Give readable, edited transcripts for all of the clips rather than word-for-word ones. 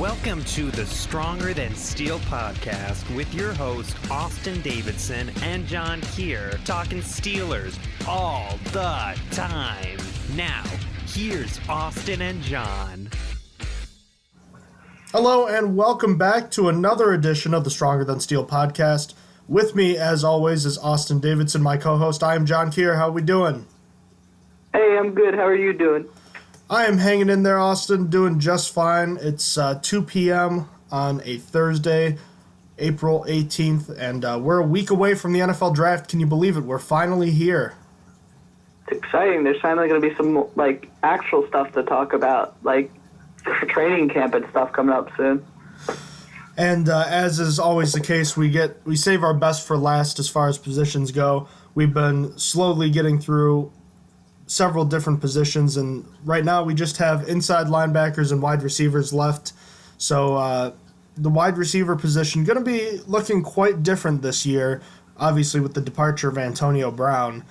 Welcome to the Stronger Than Steel podcast with your host, Austin Davidson and John Keir, talking Steelers all the time. Now, here's Austin and John. Hello and welcome back to another edition of the Stronger Than Steel podcast. With me, as always, is Austin Davidson, my co-host. I am John Keir. How are we doing? Hey, I'm good. How are you doing? I am hanging in there, Austin, doing just fine. It's 2 p.m. on a Thursday, April 18th, and we're a week away from the NFL draft. Can you believe it? We're finally here. It's exciting. There's finally going to be some, actual stuff to talk about, training camp and stuff coming up soon. And as is always the case, we save our best for last as far as positions go. We've been slowly getting through several different positions, and right now we just have inside linebackers and wide receivers left. So the wide receiver position going to be looking quite different this year, obviously with the departure of Antonio Brown.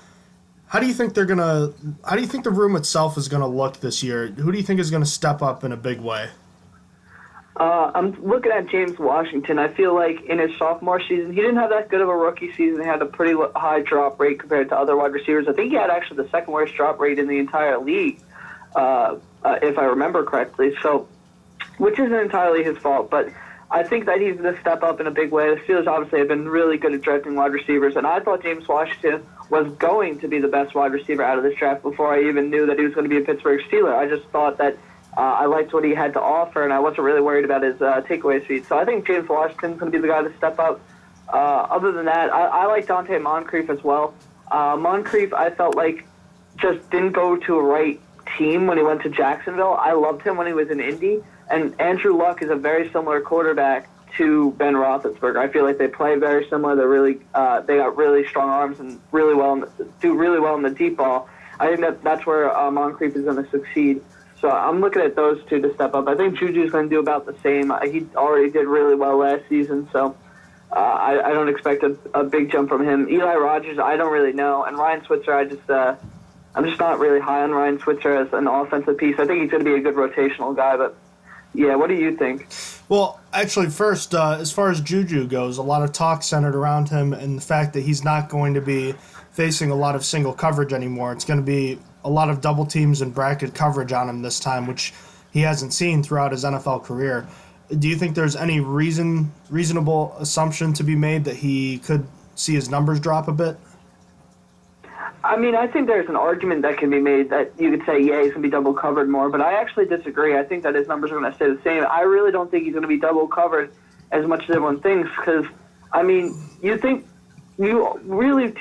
How do you think the room itself is going to look this year? Who do you think is going to step up in a big way? I'm looking at James Washington. I feel like in his sophomore season, he didn't have that good of a rookie season. He had a pretty high drop rate compared to other wide receivers. I think he had actually the second worst drop rate in the entire league, if I remember correctly. So, which isn't entirely his fault, but I think that he's going to step up in a big way. The Steelers obviously have been really good at drafting wide receivers, and I thought James Washington was going to be the best wide receiver out of this draft before I even knew that he was going to be a Pittsburgh Steeler. I just thought that I liked what he had to offer, and I wasn't really worried about his takeaway speed. So I think James Washington's going to be the guy to step up. Other than that, I like Dante Moncrief as well. Moncrief, I felt like, just didn't go to a right team when he went to Jacksonville. I loved him when he was in Indy, and Andrew Luck is a very similar quarterback to Ben Roethlisberger. I feel like they play very similar. They're really, they got really strong arms and do really well in the deep ball. I think that's where Moncrief is going to succeed. So I'm looking at those two to step up. I think Juju's going to do about the same. He already did really well last season, so I don't expect a big jump from him. Eli Rogers, I don't really know. And Ryan Switzer, I'm just not really high on Ryan Switzer as an offensive piece. I think he's going to be a good rotational guy, but yeah, what do you think? Well, actually, first, as far as Juju goes, a lot of talk centered around him and the fact that he's not going to be facing a lot of single coverage anymore. It's going to be a lot of double teams and bracket coverage on him this time, which he hasn't seen throughout his NFL career. Do you think there's any reasonable assumption to be made that he could see his numbers drop a bit? I mean, I think there's an argument that can be made that you could say, yeah, he's going to be double covered more, but I actually disagree. I think that his numbers are going to stay the same. I really don't think he's going to be double covered as much as everyone thinks because, I mean,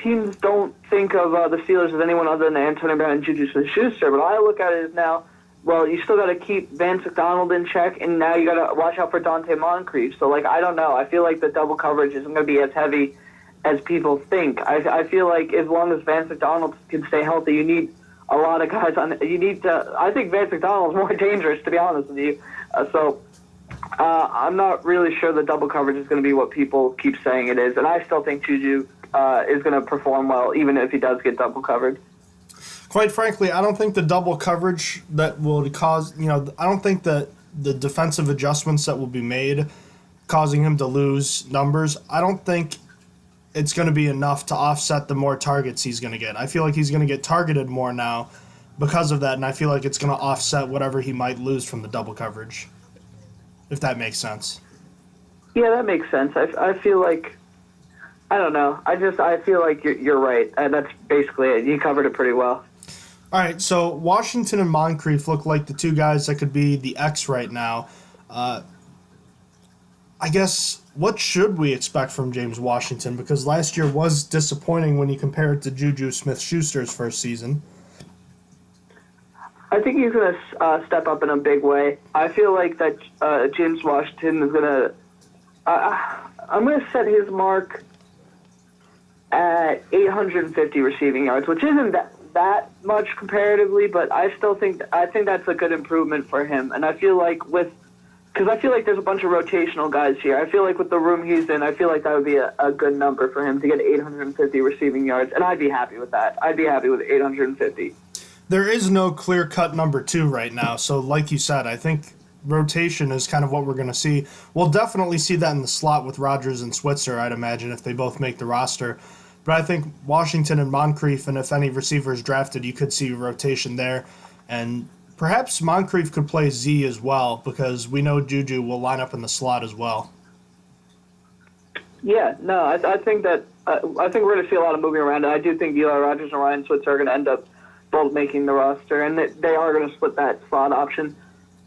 teams don't think of the Steelers as anyone other than Antonio Brown and Juju Smith-Schuster, but I look at it as now, well, you still got to keep Vance McDonald in check, and now you got to watch out for Dante Moncrief. So, I don't know. I feel like the double coverage isn't going to be as heavy as people think. I feel like as long as Vance McDonald can stay healthy, you need a lot of guys on. I think Vance McDonald is more dangerous, to be honest with you. I'm not really sure the double coverage is going to be what people keep saying it is, and I still think Juju is going to perform well, even if he does get double covered. Quite frankly, I don't think the double coverage that will cause, I don't think that the defensive adjustments that will be made causing him to lose numbers, I don't think it's going to be enough to offset the more targets he's going to get. I feel like he's going to get targeted more now because of that, and I feel like it's going to offset whatever he might lose from the double coverage, if that makes sense. Yeah, that makes sense. I feel like, I don't know. I feel like you're right. That's basically it. You covered it pretty well. All right, so Washington and Moncrief look like the two guys that could be the X right now. I guess, what should we expect from James Washington? Because last year was disappointing when you compare it to Juju Smith-Schuster's first season. I think he's going to step up in a big way. I feel like that James Washington is going to I'm going to set his mark at 850 receiving yards, which isn't that much comparatively, but I think that's a good improvement for him. And I feel like because I feel like there's a bunch of rotational guys here. I feel like with the room he's in, I feel like that would be a good number for him to get 850 receiving yards, and I'd be happy with that. I'd be happy with 850. There is no clear-cut number 2 right now, so like you said, I think rotation is kind of what we're going to see. We'll definitely see that in the slot with Rodgers and Switzer, I'd imagine, if they both make the roster. But I think Washington and Moncrief, and if any receivers drafted, you could see rotation there. And perhaps Moncrief could play Z as well, because we know Juju will line up in the slot as well. Yeah, no, I think that I think we're going to see a lot of moving around. I do think Eli Rogers and Ryan Switzer are going to end up both making the roster, and they are going to split that slot option.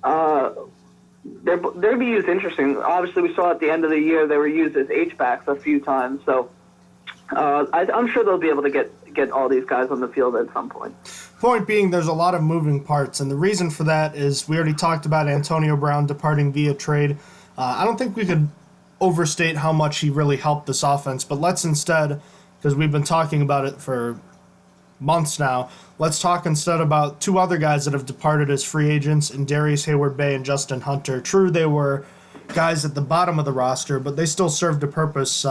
They're going to be used interesting. Obviously, we saw at the end of the year they were used as H-backs a few times, so I'm sure they'll be able to get all these guys on the field at some point. Point being, there's a lot of moving parts, and the reason for that is we already talked about Antonio Brown departing via trade. I don't think we could overstate how much he really helped this offense, but let's instead, because we've been talking about it for months now, let's talk instead about two other guys that have departed as free agents, in Darius Hayward-Bay and Justin Hunter. True, they were guys at the bottom of the roster, but they still served a purpose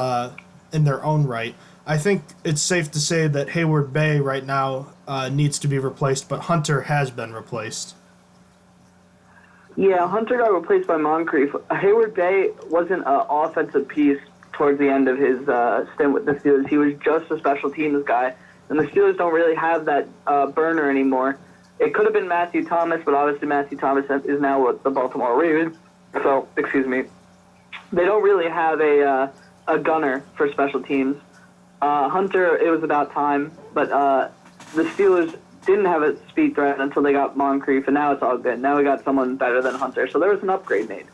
in their own right. I think it's safe to say that Hayward-Bay right now needs to be replaced, but Hunter has been replaced. Yeah, Hunter got replaced by Moncrief. Hayward-Bay wasn't an offensive piece towards the end of his stint with the Steelers. He was just a special teams guy, and the Steelers don't really have that burner anymore. It could have been Matthew Thomas, but obviously Matthew Thomas is now with the Baltimore Ravens. So, excuse me. They don't really have a gunner for special teams. Hunter, it was about time, but the Steelers didn't have a speed threat until they got Moncrief, and now it's all good. Now we got someone better than Hunter, so there was an upgrade made.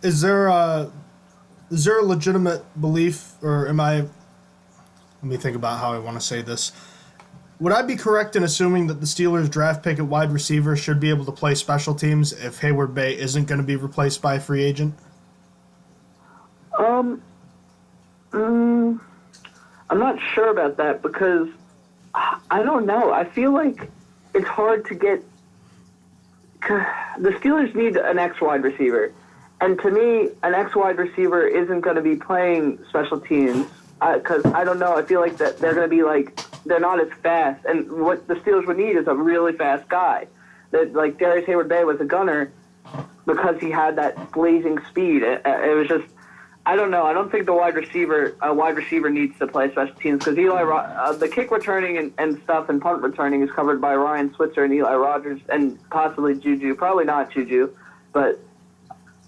Is there a legitimate belief, or let me think about how I want to say this. Would I be correct in assuming that the Steelers draft pick at wide receiver should be able to play special teams if Hayward-Bay isn't going to be replaced by a free agent? I'm not sure about that because I don't know. I feel like it's hard to get. The Steelers need an X wide receiver, and to me, an X wide receiver isn't going to be playing special teams because I don't know. I feel like that they're going to be they're not as fast, and what the Steelers would need is a really fast guy. That like Darius Hayward-Bay was a gunner because he had that blazing speed. It was just. I don't know. I don't think a wide receiver needs to play special teams because the kick returning and stuff and punt returning is covered by Ryan Switzer and Eli Rogers and possibly Juju. Probably not Juju, but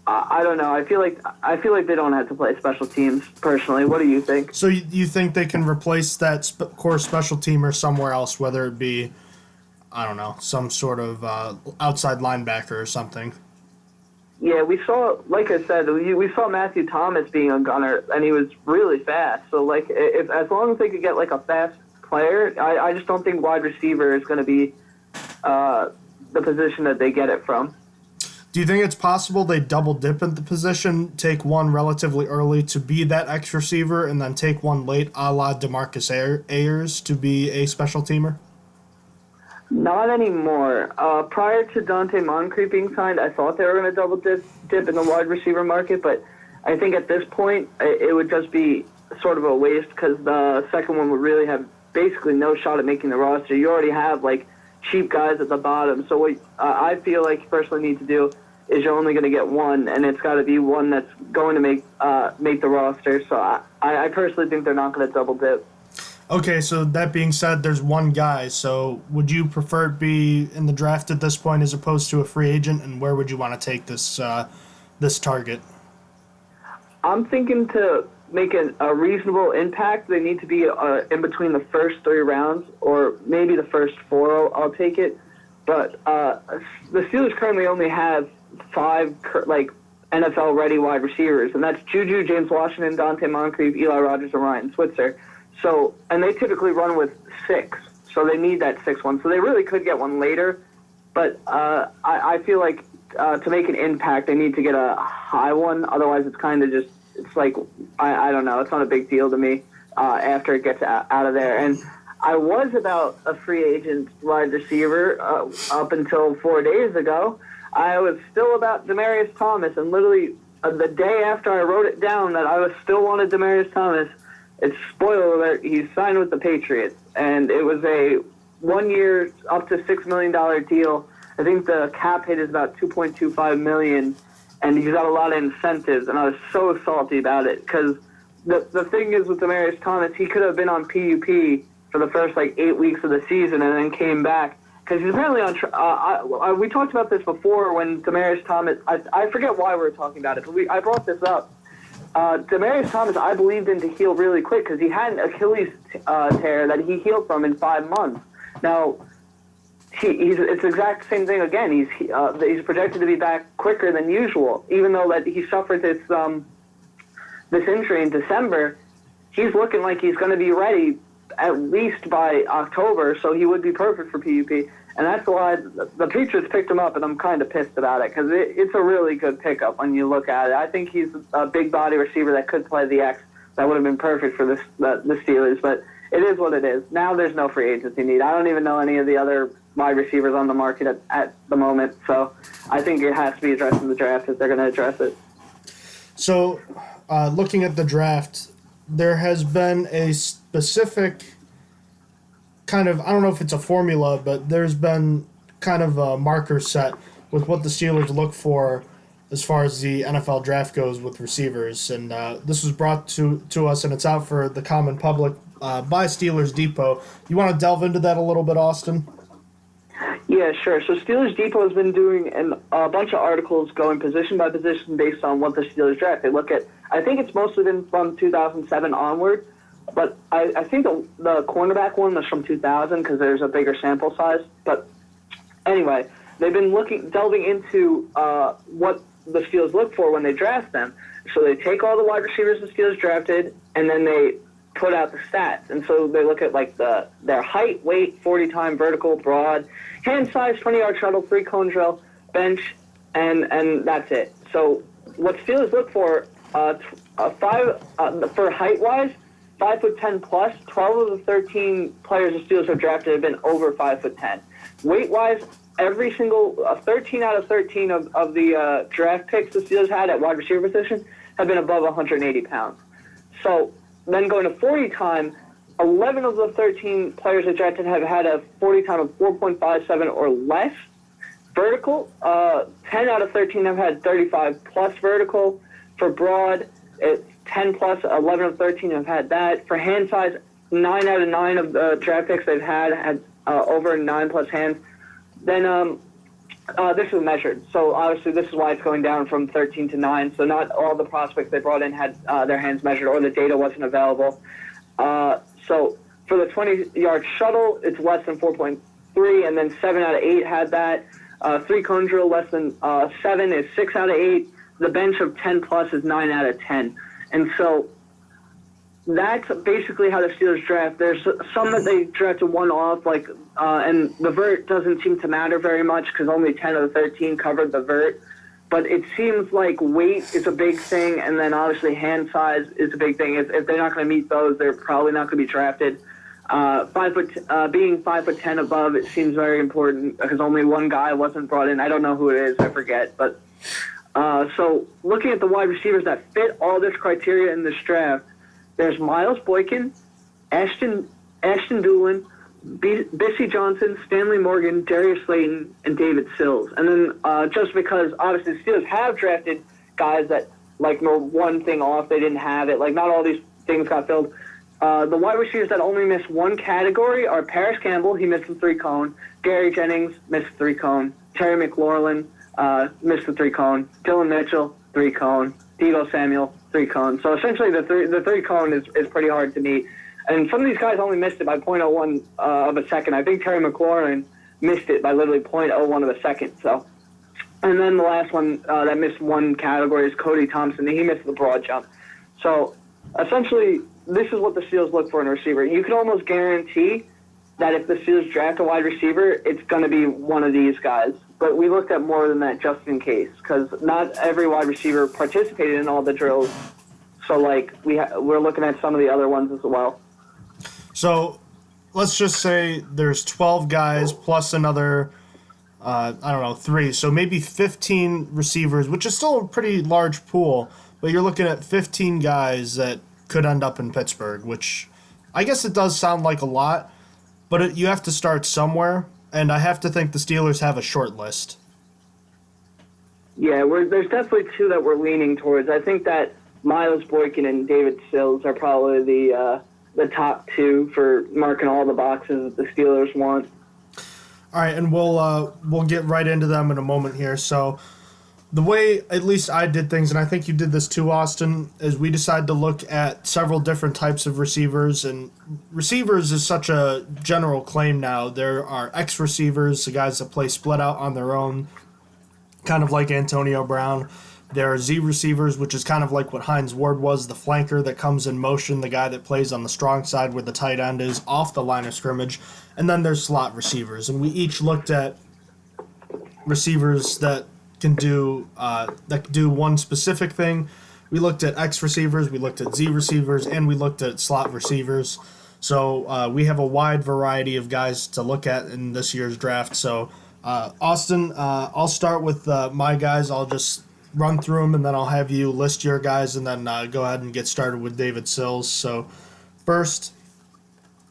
I don't know. I feel like they don't have to play special teams personally. What do you think? So you think they can replace that core special teamer somewhere else, whether it be, I don't know, some sort of outside linebacker or something? Yeah, we saw, like I said, we saw Matthew Thomas being a gunner, and he was really fast. So, as long as they could get, a fast player, I just don't think wide receiver is going to be the position that they get it from. Do you think it's possible they double dip at the position, take one relatively early to be that X receiver, and then take one late a la DeMarcus Ayers to be a special teamer? Not anymore. Prior to Dante Moncrief being signed, I thought they were going to double dip in the wide receiver market, but I think at this point it would just be sort of a waste because the second one would really have basically no shot at making the roster. You already have cheap guys at the bottom. So what I feel like you personally need to do is you're only going to get one, and it's got to be one that's going to make the roster. So I personally think they're not going to double dip. Okay, so that being said, there's one guy. So would you prefer it be in the draft at this point as opposed to a free agent? And where would you want to take this target? I'm thinking to make a reasonable impact. They need to be in between the first 3 rounds or maybe the first 4. I'll take it. But the Steelers currently only have 5 NFL-ready wide receivers, and that's Juju, James Washington, Dante Moncrief, Eli Rogers, and Ryan Switzer. So, and they typically run with 6, so they need that 6th one. So they really could get one later, but I feel like to make an impact, they need to get a high one. Otherwise, it's kind of just, I don't know. It's not a big deal to me after it gets out of there. And I was about a free agent wide receiver up until 4 days ago. I was still about Demaryius Thomas, and literally the day after I wrote it down that I was still wanted Demaryius Thomas, it's spoiler alert, he signed with the Patriots, and it was a 1 year, up to $6 million deal. I think the cap hit is about $2.25 million, and he's got a lot of incentives, and I was so salty about it because the thing is with Demaryius Thomas, he could have been on PUP for the first 8 weeks of the season and then came back because he's apparently on. We talked about this before when Demaryius Thomas. I forget why we were talking about it, but I brought this up. Demaryius Thomas, I believed in to heal really quick because he had an Achilles tear that he healed from in 5 months. Now, it's the exact same thing again. He's projected to be back quicker than usual, even though that he suffered this injury in December. He's looking like he's going to be ready at least by October, so he would be perfect for PUP. And that's why the Patriots picked him up, and I'm kind of pissed about it because it's a really good pickup when you look at it. I think he's a big body receiver that could play the X. That would have been perfect for the Steelers, but it is what it is. Now there's no free agency need. I don't even know any of the other wide receivers on the market at the moment, so I think it has to be addressed in the draft if they're going to address it. So, looking at the draft, there has been a specific kind of, I don't know if it's a formula, but there's been kind of a marker set with what the Steelers look for as far as the NFL draft goes with receivers. And this was brought to us, and it's out for the common public by Steelers Depot. You want to delve into that a little bit, Austin? Yeah, sure. So Steelers Depot has been doing a bunch of articles going position by position based on what the Steelers draft. They look at, I think it's mostly been from 2007 onward, but I think the cornerback one was from 2000 because there's a bigger sample size. But anyway, they've been delving into what the Steelers look for when they draft them. So they take all the wide receivers the Steelers drafted, and then they put out the stats. And so they look at their height, weight, 40-time, vertical, broad, hand size, 20-yard shuttle, 3-cone drill, bench, and that's it. So what Steelers look for, for height-wise, 5'10" plus. 12 of the 13 players the Steelers have drafted have been over 5'10". Weight-wise, every single 13 out of 13 of the draft picks the Steelers had at wide receiver position have been above 180 pounds. So then going to 40 time, 11 of the 13 players that drafted have had a 40 time of 4.57 or less. Vertical, 10 out of 13 have had 35 plus vertical. For broad, it's 10 plus, 11 of 13 have had that. For hand size, 9 out of 9 of the draft picks they've had over 9 plus hands. Then this is measured. So obviously this is why it's going down from 13 to 9. So not all the prospects they brought in had their hands measured or the data wasn't available. So for the 20-yard shuttle, it's less than 4.3, and then 7 out of 8 had that. 3-cone drill, less than 7 is 6 out of 8. The bench of 10 plus is 9 out of 10. And so that's basically how the Steelers draft. There's some that they drafted one off, and the vert doesn't seem to matter very much because only 10 of the 13 covered the vert. But it seems like weight is a big thing, and then obviously hand size is a big thing. If they're not going to meet those, they're probably not going to be drafted. Being 5'10" above, it seems very important because only one guy wasn't brought in. I don't know who it is, I forget. But so looking at the wide receivers that fit all this criteria in this draft, there's Miles Boykin, Ashton Doolin, Bissy Johnson, Stanley Morgan, Darius Slayton, and David Sills. And then just because obviously the Steelers have drafted guys that were one thing off, they didn't have it. Not all these things got filled. The wide receivers that only missed one category are Paris Campbell, he missed the 3-cone. Gary Jennings missed the 3-cone. Terry McLaurin missed the 3-cone. Dylan Mitchell, 3-cone. Deebo Samuel, 3-cone. So essentially the 3-cone is pretty hard to meet. And some of these guys only missed it by 0.01 of a second. I think Terry McLaurin missed it by literally 0.01 of a second. So, and then the last one that missed one category is Cody Thompson. He missed the broad jump. So essentially, this is what the Steelers look for in a receiver. You can almost guarantee that if the Steelers draft a wide receiver, it's going to be one of these guys. But we looked at more than that just in case, because not every wide receiver participated in all the drills. So, we're looking at some of the other ones as well. So, let's just say there's 12 guys plus another, 3. So maybe 15 receivers, which is still a pretty large pool. But you're looking at 15 guys that could end up in Pittsburgh, which I guess it does sound like a lot. But you have to start somewhere. and I have to think the Steelers have a short list. Yeah, there's definitely two that we're leaning towards. I think that Miles Boykin and David Sills are probably the top two for marking all the boxes that the Steelers want. All right, and we'll get right into them in a moment here. So the way at least I did things, and I think you did this too, Austin, is we decided to look at several different types of receivers. And receivers is such a general claim now. There are X receivers, the guys that play split out on their own, kind of like Antonio Brown. There are Z receivers, which is kind of like what Hines Ward was, the flanker that comes in motion, the guy that plays on the strong side where the tight end is off the line of scrimmage. And then there's slot receivers. And we each looked at receivers that can do one specific thing. We looked at X receivers, we looked at Z receivers, and we looked at slot receivers. So we have a wide variety of guys to look at in this year's draft. So Austin, I'll start with my guys. I'll just run through them, and then I'll have you list your guys, and then go ahead and get started with David Sills. So first,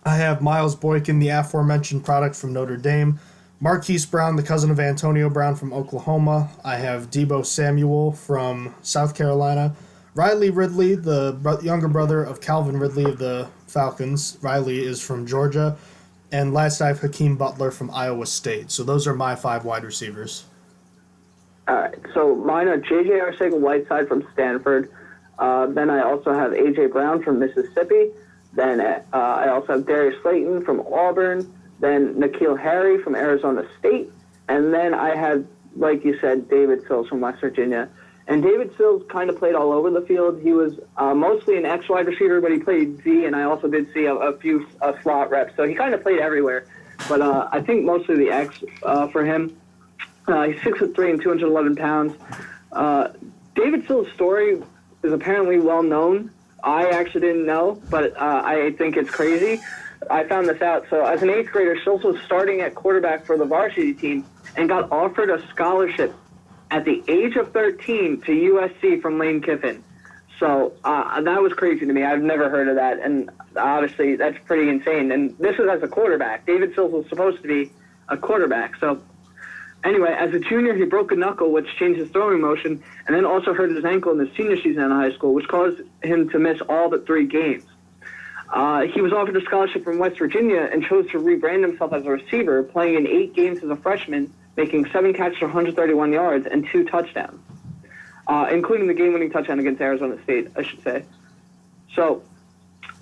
I have Miles Boykin, the aforementioned product from Notre Dame. Marquise Brown, the cousin of Antonio Brown from Oklahoma. I have Deebo Samuel from South Carolina. Riley Ridley, the younger brother of Calvin Ridley of the Falcons. Riley is from Georgia. And last I have Hakeem Butler from Iowa State. So those are my 5 wide receivers. All right, so mine are J.J. Arcega-Whiteside from Stanford. Then I also have A.J. Brown from Mississippi. Then I also have Darius Slayton from Auburn. Then N'Keal Harry from Arizona State. And then I have, like you said, David Sills from West Virginia. And David Sills kind of played all over the field. He was mostly an X wide receiver, but he played Z, and I also did see a few slot reps. So he kind of played everywhere. But I think mostly the X for him. He's 6'3" and 211 pounds. David Sills' story is apparently well known. I actually didn't know, but I think it's crazy. I found this out. So as an 8th grader, Sills was starting at quarterback for the varsity team and got offered a scholarship at the age of 13 to USC from Lane Kiffin. So that was crazy to me. I've never heard of that, and obviously that's pretty insane. And this is as a quarterback. David Sills was supposed to be a quarterback. So anyway, as a junior, he broke a knuckle, which changed his throwing motion, and then also hurt his ankle in his senior season in high school, which caused him to miss all but 3 games. He was offered a scholarship from West Virginia and chose to rebrand himself as a receiver, playing in 8 games as a freshman, making 7 catches for 131 yards and 2 touchdowns, including the game-winning touchdown against Arizona State, I should say. So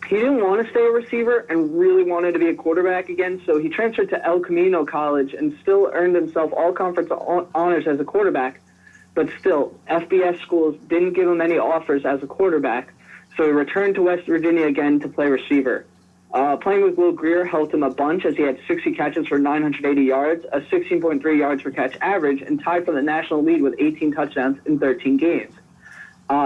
he didn't want to stay a receiver and really wanted to be a quarterback again, so he transferred to El Camino College and still earned himself all-conference honors as a quarterback. But still, FBS schools didn't give him any offers as a quarterback, so he returned to West Virginia again to play receiver. Playing with Will Grier helped him a bunch as he had 60 catches for 980 yards, a 16.3 yards per catch average, and tied for the national lead with 18 touchdowns in 13 games.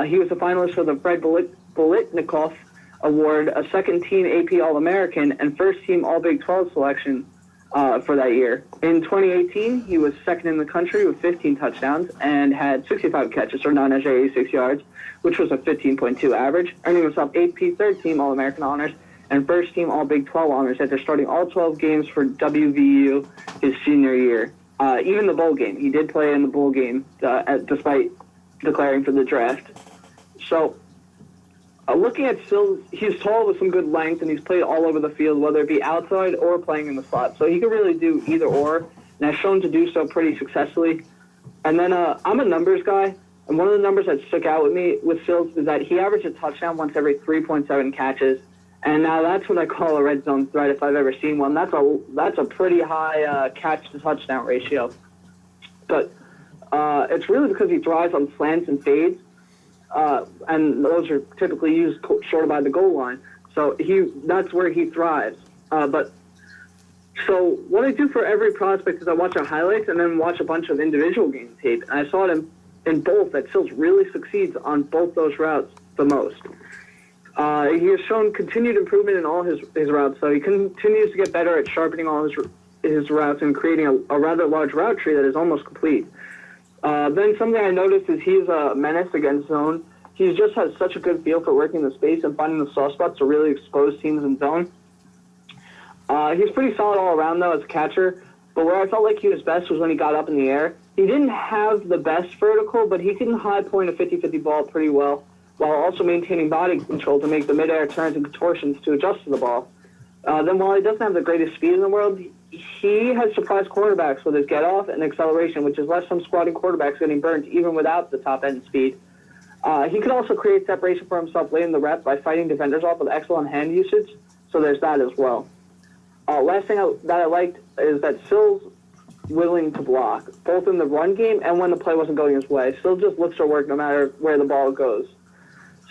He was a finalist for the Fred Bolitnikoff Award, a second-team AP All-American, and first-team All-Big 12 selection for that year. In 2018, he was second in the country with 15 touchdowns and had 65 catches for 986 yards, which was a 15.2 average, earning himself AP third-team All-American honors and first-team All-Big 12 honors after starting all 12 games for WVU his senior year. Even the bowl game. He did play in the bowl game despite declaring for the draft. So looking at Sills, he's tall with some good length, and he's played all over the field, whether it be outside or playing in the slot. So he could really do either or, and has shown to do so pretty successfully. And then I'm a numbers guy, and one of the numbers that stuck out with me with Sills is that he averaged a touchdown once every 3.7 catches. And now that's what I call a red zone threat if I've ever seen one. That's a pretty high catch-to-touchdown ratio. But it's really because he thrives on slants and fades. And those are typically used short by the goal line. So that's where he thrives. So what I do for every prospect is I watch our highlights and then watch a bunch of individual game tape. And I saw it in both that Sills really succeeds on both those routes the most. He has shown continued improvement in all his routes, so he continues to get better at sharpening all his routes and creating a rather large route tree that is almost complete. Then something I noticed is he's a menace against zone. He just has such a good feel for working the space and finding the soft spots to really expose teams in zone. He's pretty solid all around, though, as a catcher. But where I felt like he was best was when he got up in the air. He didn't have the best vertical, but he can high point a 50-50 ball pretty well, while also maintaining body control to make the mid-air turns and contortions to adjust to the ball. Then while he doesn't have the greatest speed in the world, he has surprised quarterbacks with his get-off and acceleration, which is less some squatting quarterbacks getting burnt even without the top-end speed. He could also create separation for himself late in the rep by fighting defenders off with excellent hand usage, so there's that as well. Last thing that I liked is that Sills willing to block, both in the run game and when the play wasn't going his way. Sills just looks for work no matter where the ball goes.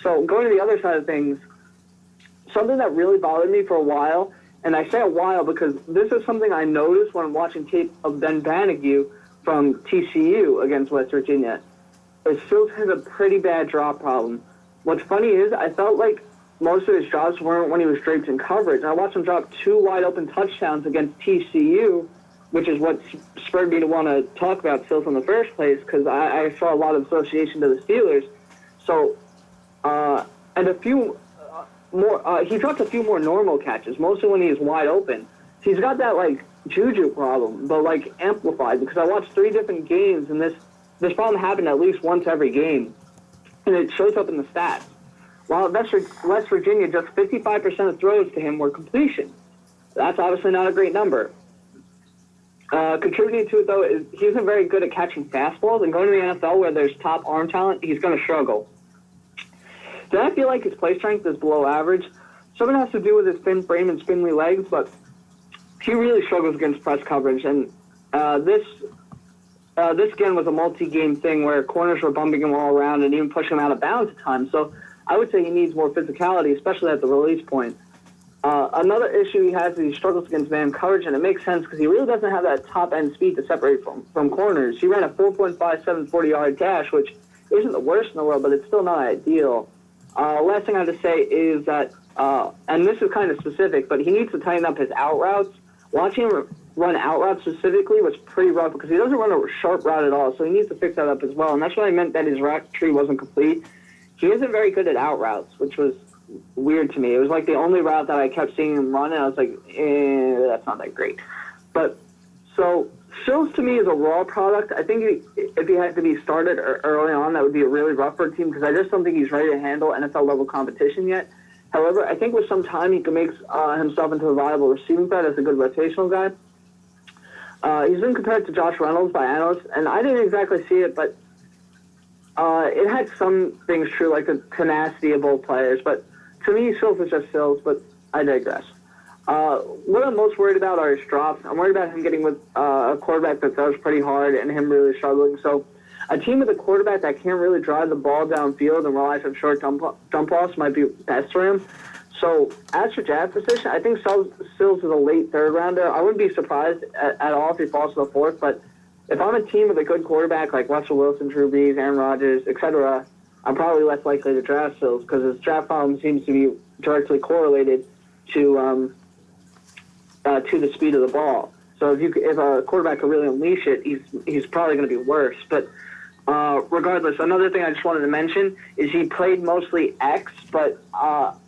So going to the other side of things, something that really bothered me for a while, and I say a while because this is something I noticed when I'm watching tape of Ben Banigou from TCU against West Virginia, is Sills has a pretty bad drop problem. What's funny is I felt like most of his drops weren't when he was draped in coverage. And I watched him drop 2 wide-open touchdowns against TCU, which is what spurred me to want to talk about Sills in the first place, because I saw a lot of association to the Steelers. So, and a few more, he dropped a few more normal catches, mostly when he's wide open. So he's got that, like, juju problem, but, like, amplified, because I watched 3 different games, and this problem happened at least once every game, and it shows up in the stats. While at West Virginia, just 55% of throws to him were completion. That's obviously not a great number. Contributing to it, though, is he isn't very good at catching fastballs, and going to the NFL where there's top arm talent, he's going to struggle. Then I feel like his play strength is below average. Some of it has to do with his thin frame and spindly legs, but he really struggles against press coverage. And this again was a multi-game thing where corners were bumping him all around and even pushing him out of bounds at times. So I would say he needs more physicality, especially at the release point. Another issue he has is he struggles against man coverage, and it makes sense because he really doesn't have that top-end speed to separate from corners. He ran a 4.57 40-yard dash, which isn't the worst in the world, but it's still not ideal. Last thing I have to say is that, and this is kind of specific, but he needs to tighten up his out routes. Watching him run out routes specifically was pretty rough because he doesn't run a sharp route at all, so he needs to fix that up as well. And that's what I meant that his route tree wasn't complete. He isn't very good at out routes, which was weird to me. It was like the only route that I kept seeing him run, and I was like, that's not that great. But, so, Sills to me is a raw product. I think if he had to be started early on, that would be a really rough for a team because I just don't think he's ready to handle NFL-level competition yet. However, I think with some time he can make himself into a viable receiving threat as a good rotational guy. He's been compared to Josh Reynolds by analysts, and I didn't exactly see it, but it had some things true, like the tenacity of both players. But to me, Sills is just Sills, but I digress. What I'm most worried about are his drops. I'm worried about him getting with a quarterback that throws pretty hard and him really struggling. So a team with a quarterback that can't really drive the ball downfield and relies on short dump offs might be best for him. So as for draft position, I think Sills is a late third rounder. I wouldn't be surprised at all if he falls to the fourth, but if I'm a team with a good quarterback like Russell Wilson, Drew Brees, Aaron Rodgers, etc., I'm probably less likely to draft Sills because his draft problem seems to be directly correlated to the speed of the ball. So if a quarterback can really unleash it, he's probably going to be worse. But regardless, another thing I just wanted to mention is he played mostly X, but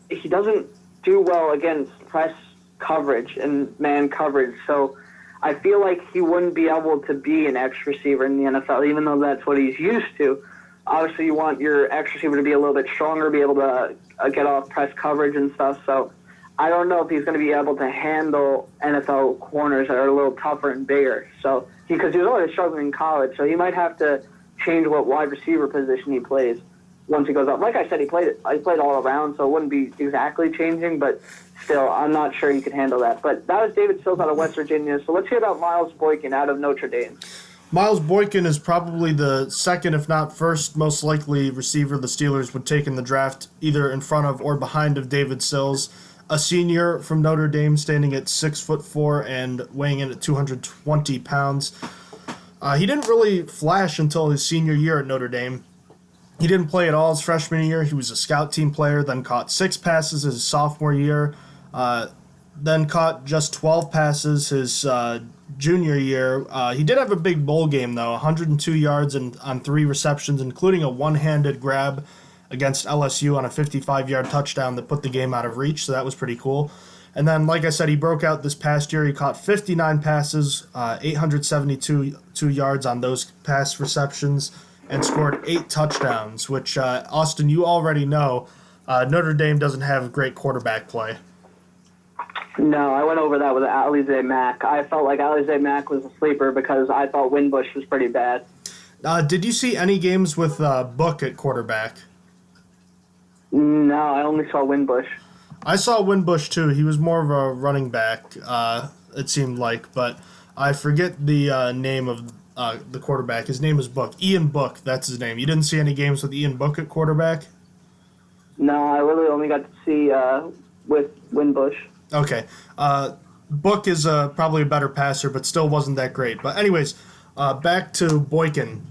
he doesn't do well against press coverage and man coverage. So I feel like he wouldn't be able to be an X receiver in the NFL, even though that's what he's used to. Obviously, you want your X receiver to be a little bit stronger, be able to get off press coverage and stuff. So I don't know if he's going to be able to handle NFL corners that are a little tougher and bigger. So because he was already struggling in college, so he might have to change what wide receiver position he plays once he goes up. Like I said, he played all around, so it wouldn't be exactly changing, but still, I'm not sure he could handle that. But that was David Sills out of West Virginia. So let's hear about Miles Boykin out of Notre Dame. Miles Boykin is probably the second, if not first, most likely receiver the Steelers would take in the draft, either in front of or behind of David Sills. A senior from Notre Dame, standing at 6'4" and weighing in at 220 pounds. He didn't really flash until his senior year at Notre Dame. He didn't play at all his freshman year. He was a scout team player, then caught 6 passes his sophomore year, then caught just 12 passes his junior year. He did have a big bowl game, though, 102 yards on 3 receptions, including a one-handed grab against LSU on a 55-yard touchdown that put the game out of reach, so that was pretty cool. And then, like I said, he broke out this past year. He caught 59 passes, 872 yards on those pass receptions, and scored 8 touchdowns, which, Austin, you already know, Notre Dame doesn't have great quarterback play. No, I went over that with Alize Mack. I felt like Alize Mack was a sleeper because I thought Winbush was pretty bad. Did you see any games with Book at quarterback? No, I only saw Winbush. I saw Winbush too. He was more of a running back, it seemed like, but I forget the name of the quarterback. His name is Book. Ian Book, that's his name. You didn't see any games with Ian Book at quarterback? No, I really only got to see with Winbush. Okay. Book is probably a better passer, but still wasn't that great. But anyways, back to Boykin.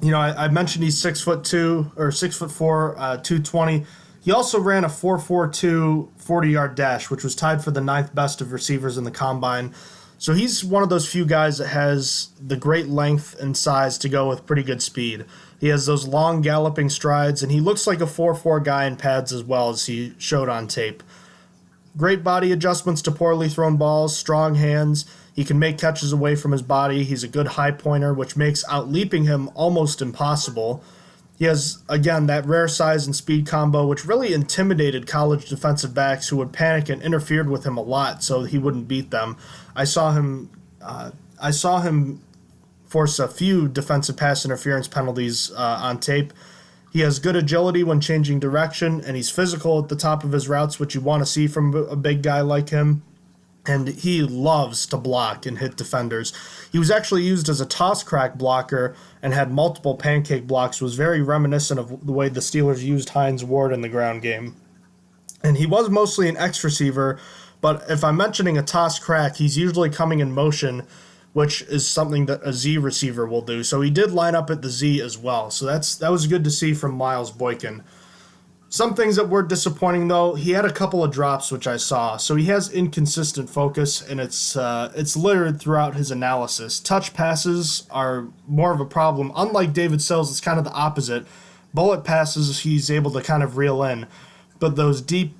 You know, I mentioned he's 6'2" or 6'4", 220. He also ran a 4.42 40-yard dash, which was tied for the 9th best of receivers in the combine. So he's one of those few guys that has the great length and size to go with pretty good speed. He has those long galloping strides, and he looks like a 4.4 guy in pads as well, as he showed on tape. Great body adjustments to poorly thrown balls, strong hands. He can make catches away from his body. He's a good high pointer, which makes outleaping him almost impossible. He has, again, that rare size and speed combo, which really intimidated college defensive backs who would panic and interfered with him a lot so he wouldn't beat them. I saw him force a few defensive pass interference penalties on tape. He has good agility when changing direction, and he's physical at the top of his routes, which you want to see from a big guy like him. And he loves to block and hit defenders. He was actually used as a toss crack blocker and had multiple pancake blocks, was very reminiscent of the way the Steelers used Hines Ward in the ground game. And he was mostly an X receiver, but if I'm mentioning a toss crack, he's usually coming in motion, which is something that a Z receiver will do. So he did line up at the Z as well. So that was good to see from Miles Boykin. Some things that were disappointing, though, he had a couple of drops, which I saw. So he has inconsistent focus, and it's littered throughout his analysis. Touch passes are more of a problem. Unlike David Sills, it's kind of the opposite. Bullet passes, he's able to kind of reel in. But those deep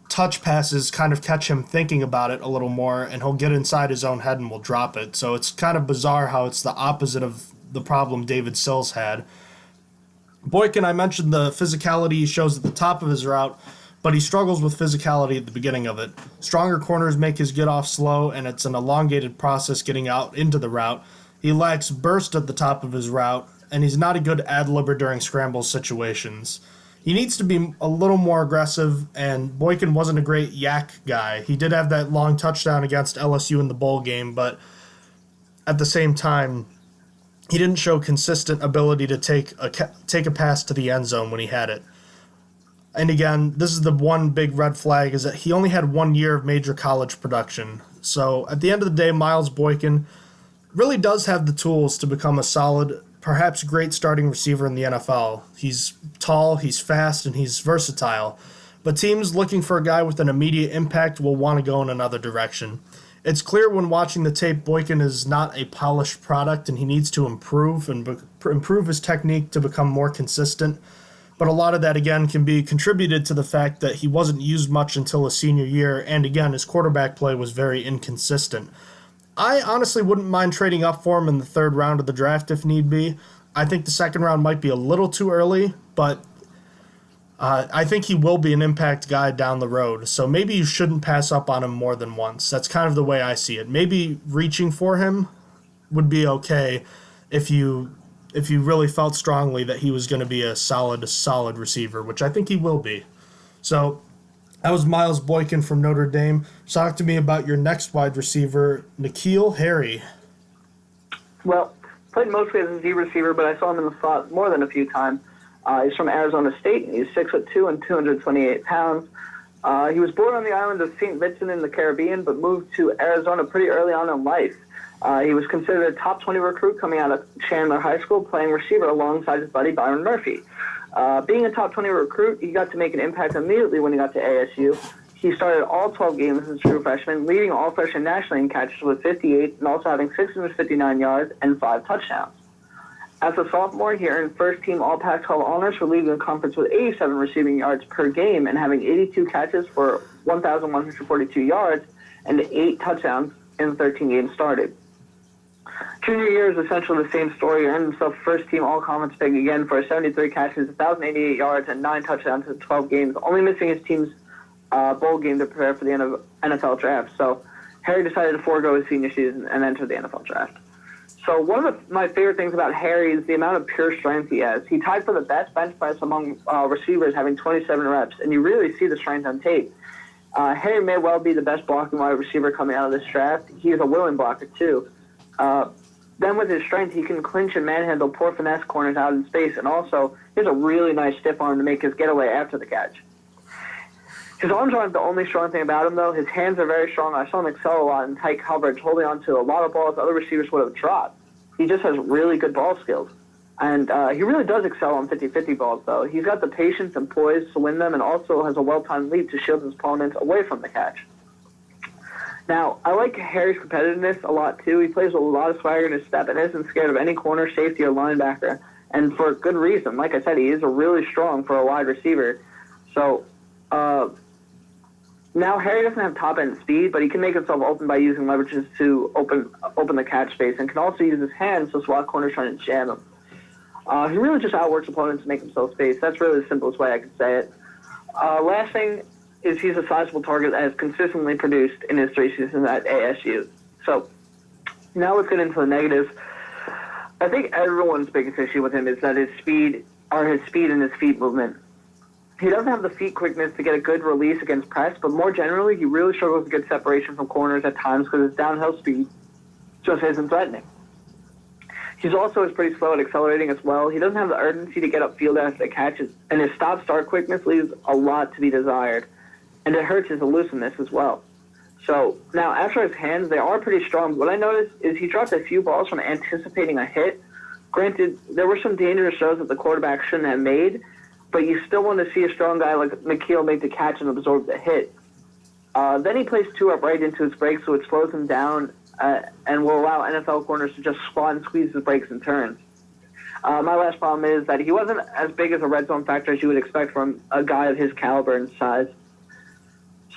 touch passes kind of catch him thinking about it a little more, and he'll get inside his own head and will drop it. So it's kind of bizarre how it's the opposite of the problem David Sills had. Boykin, I mentioned the physicality he shows at the top of his route, but he struggles with physicality at the beginning of it. Stronger corners make his get off slow, and it's an elongated process getting out into the route. He lacks burst at the top of his route, and he's not a good ad-libber during scramble situations. He needs to be a little more aggressive, and Boykin wasn't a great yak guy. He did have that long touchdown against LSU in the bowl game, but at the same time, he didn't show consistent ability to take a pass to the end zone when he had it. And again, this is the one big red flag, is that he only had 1 year of major college production. So at the end of the day, Miles Boykin really does have the tools to become a solid, perhaps great starting receiver in the NFL. He's tall, he's fast, and he's versatile. But teams looking for a guy with an immediate impact will want to go in another direction. It's clear when watching the tape Boykin is not a polished product, and he needs to improve his technique to become more consistent. But a lot of that, again, can be contributed to the fact that he wasn't used much until his senior year, and again, his quarterback play was very inconsistent. I honestly wouldn't mind trading up for him in the 3rd round of the draft if need be. I think the 2nd round might be a little too early, but I think he will be an impact guy down the road, so maybe you shouldn't pass up on him more than once. That's kind of the way I see it. Maybe reaching for him would be okay if you really felt strongly that he was going to be a solid receiver, which I think he will be. So that was Miles Boykin from Notre Dame. Talk to me about your next wide receiver, N'Keal Harry. Well, played mostly as a Z receiver, but I saw him in the slot more than a few times. He's from Arizona State, and he's 6'2" and 228 pounds. He was born on the island of St. Vincent in the Caribbean, but moved to Arizona pretty early on in life. He was considered a top 20 recruit coming out of Chandler High School, playing receiver alongside his buddy Byron Murphy. Being a top 20 recruit, he got to make an impact immediately when he got to ASU. He started all 12 games as a true freshman, leading all freshmen nationally in catches with 58, and also having 659 yards and 5 touchdowns. As a sophomore, he earned first-team All-Pac-12 honors for leading the conference with 87 receiving yards per game and having 82 catches for 1,142 yards and 8 touchdowns in 13 games started. Junior year is essentially the same story. He earned himself first-team All-Conference pick again for 73 catches, 1,088 yards, and 9 touchdowns in 12 games, only missing his team's bowl game to prepare for the NFL draft. So Harry decided to forego his senior season and enter the NFL draft. So one of my favorite things about Harry is the amount of pure strength he has. He tied for the best bench press among receivers, having 27 reps, and you really see the strength on tape. Harry may well be the best blocking wide receiver coming out of this draft. He is a willing blocker, too. Then with his strength, he can clinch and manhandle poor finesse corners out in space, and also he has a really nice stiff arm to make his getaway after the catch. His arms aren't the only strong thing about him, though. His hands are very strong. I saw him excel a lot in tight coverage, holding on to a lot of balls other receivers would have dropped. He just has really good ball skills. And he really does excel on 50-50 balls, though. He's got the patience and poise to win them and also has a well-timed leap to shield his opponents away from the catch. Now, I like Harry's competitiveness a lot, too. He plays with a lot of swagger in his step and isn't scared of any corner, safety, or linebacker. And for good reason. Like I said, he is really strong for a wide receiver. So, now Harry doesn't have top-end speed, but he can make himself open by using leverages to open the catch space and can also use his hands to swat corners trying to jam him. He really just outworks opponents to make himself space. That's really the simplest way I can say it. Last thing is he's a sizable target that has consistently produced in his 3 seasons at ASU. So now let's get into the negatives. I think everyone's biggest issue with him is that his speed and his feet movement. He doesn't have the feet quickness to get a good release against press, but more generally, he really struggles to get separation from corners at times because his downhill speed just isn't threatening. He's also is pretty slow at accelerating as well. He doesn't have the urgency to get upfield after the catches, and his stop-start quickness leaves a lot to be desired, and it hurts his elusiveness as well. So now, after his hands, they are pretty strong. What I noticed is he dropped a few balls from anticipating a hit. Granted, there were some dangerous throws that the quarterback shouldn't have made, but you still want to see a strong guy like N'Keal make the catch and absorb the hit. Then he plays 2-up right into his breaks, so it slows him down and will allow NFL corners to just squat and squeeze his breaks and turns. My last problem is that he wasn't as big as a red zone factor as you would expect from a guy of his caliber and size.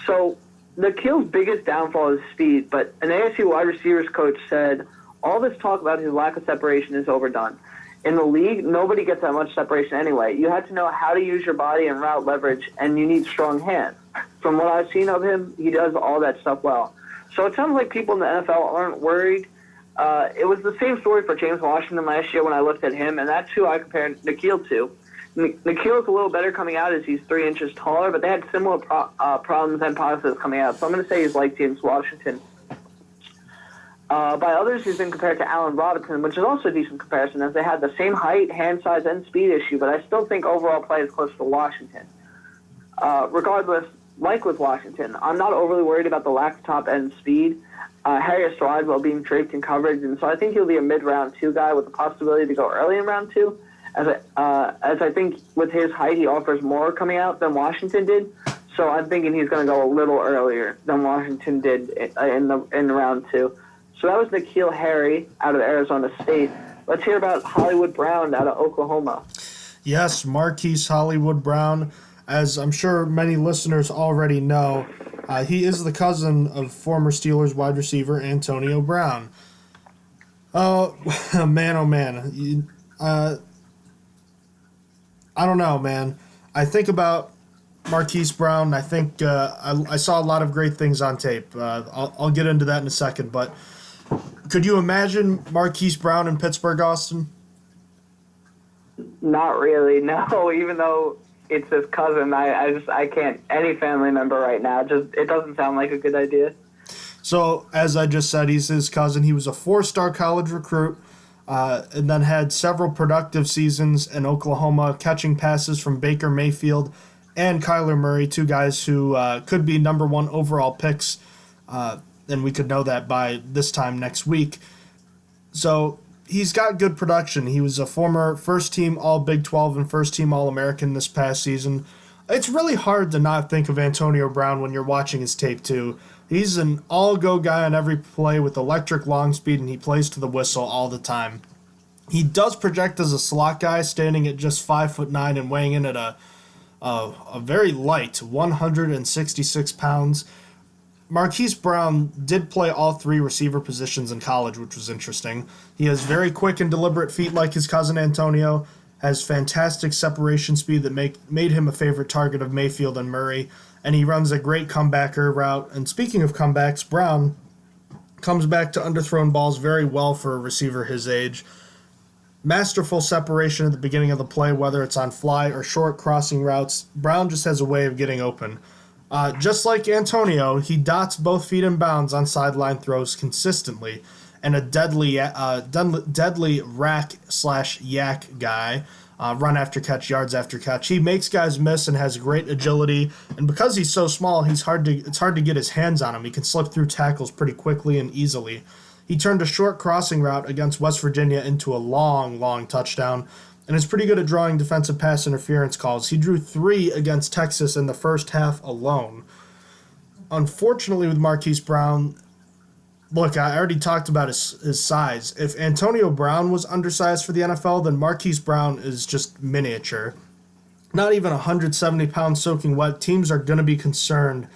So N'Keal's biggest downfall is speed, but an ASU wide receivers coach said, all this talk about his lack of separation is overdone. In the league, nobody gets that much separation anyway. You have to know how to use your body and route leverage, and you need strong hands. From what I've seen of him, he does all that stuff well. So it sounds like people in the NFL aren't worried. It was the same story for James Washington last year when I looked at him, and that's who I compared N'Keal to. N'Keal's a little better coming out as he's 3 inches taller, but they had similar problems and positives coming out. So I'm going to say he's like James Washington. By others, he's been compared to Allen Robinson, which is also a decent comparison, as they had the same height, hand size, and speed issue, but I still think overall play is close to Washington. Regardless, like with Washington, I'm not overly worried about the lack of top-end speed. Harry has thrived while being draped in coverage, and so I think he'll be a mid-round 2 guy with the possibility to go early in round 2, as I think with his height, he offers more coming out than Washington did. So I'm thinking he's going to go a little earlier than Washington did in round 2. So that was N'Keal Harry out of Arizona State. Let's hear about Hollywood Brown out of Oklahoma. Yes, Marquise Hollywood Brown. As I'm sure many listeners already know, he is the cousin of former Steelers wide receiver Antonio Brown. Oh, man, oh, man. I don't know, man. I think about Marquise Brown. I think I saw a lot of great things on tape. I'll get into that in a second, but could you imagine Marquise Brown in Pittsburgh, Austin? Not really, no. Even though it's his cousin, I can't. Any family member right now, it doesn't sound like a good idea. So, as I just said, he's his cousin. He was a 4-star college recruit, and then had several productive seasons in Oklahoma, catching passes from Baker Mayfield and Kyler Murray, 2 guys who could be number 1 overall picks. And we could know that by this time next week. So he's got good production. He was a former first-team All-Big 12 and first-team All-American this past season. It's really hard to not think of Antonio Brown when you're watching his tape, too. He's an all-go guy on every play with electric long speed, and he plays to the whistle all the time. He does project as a slot guy, standing at just 5'9" and weighing in at a very light 166 pounds. Marquise Brown did play all three receiver positions in college, which was interesting. He has very quick and deliberate feet like his cousin Antonio, has fantastic separation speed that made him a favorite target of Mayfield and Murray, and he runs a great comebacker route. And speaking of comebacks, Brown comes back to underthrown balls very well for a receiver his age. Masterful separation at the beginning of the play, whether it's on fly or short crossing routes. Brown just has a way of getting open. Just like Antonio, he dots both feet in bounds on sideline throws consistently, and a deadly rack/yak guy, run after catch, yards after catch. He makes guys miss and has great agility, and because he's so small, it's hard to get his hands on him. He can slip through tackles pretty quickly and easily. He turned a short crossing route against West Virginia into a long touchdown, and is pretty good at drawing defensive pass interference calls. He drew 3 against Texas in the first half alone. Unfortunately with Marquise Brown, look, I already talked about his size. If Antonio Brown was undersized for the NFL, then Marquise Brown is just miniature. Not even 170 pounds soaking wet. Teams are going to be concerned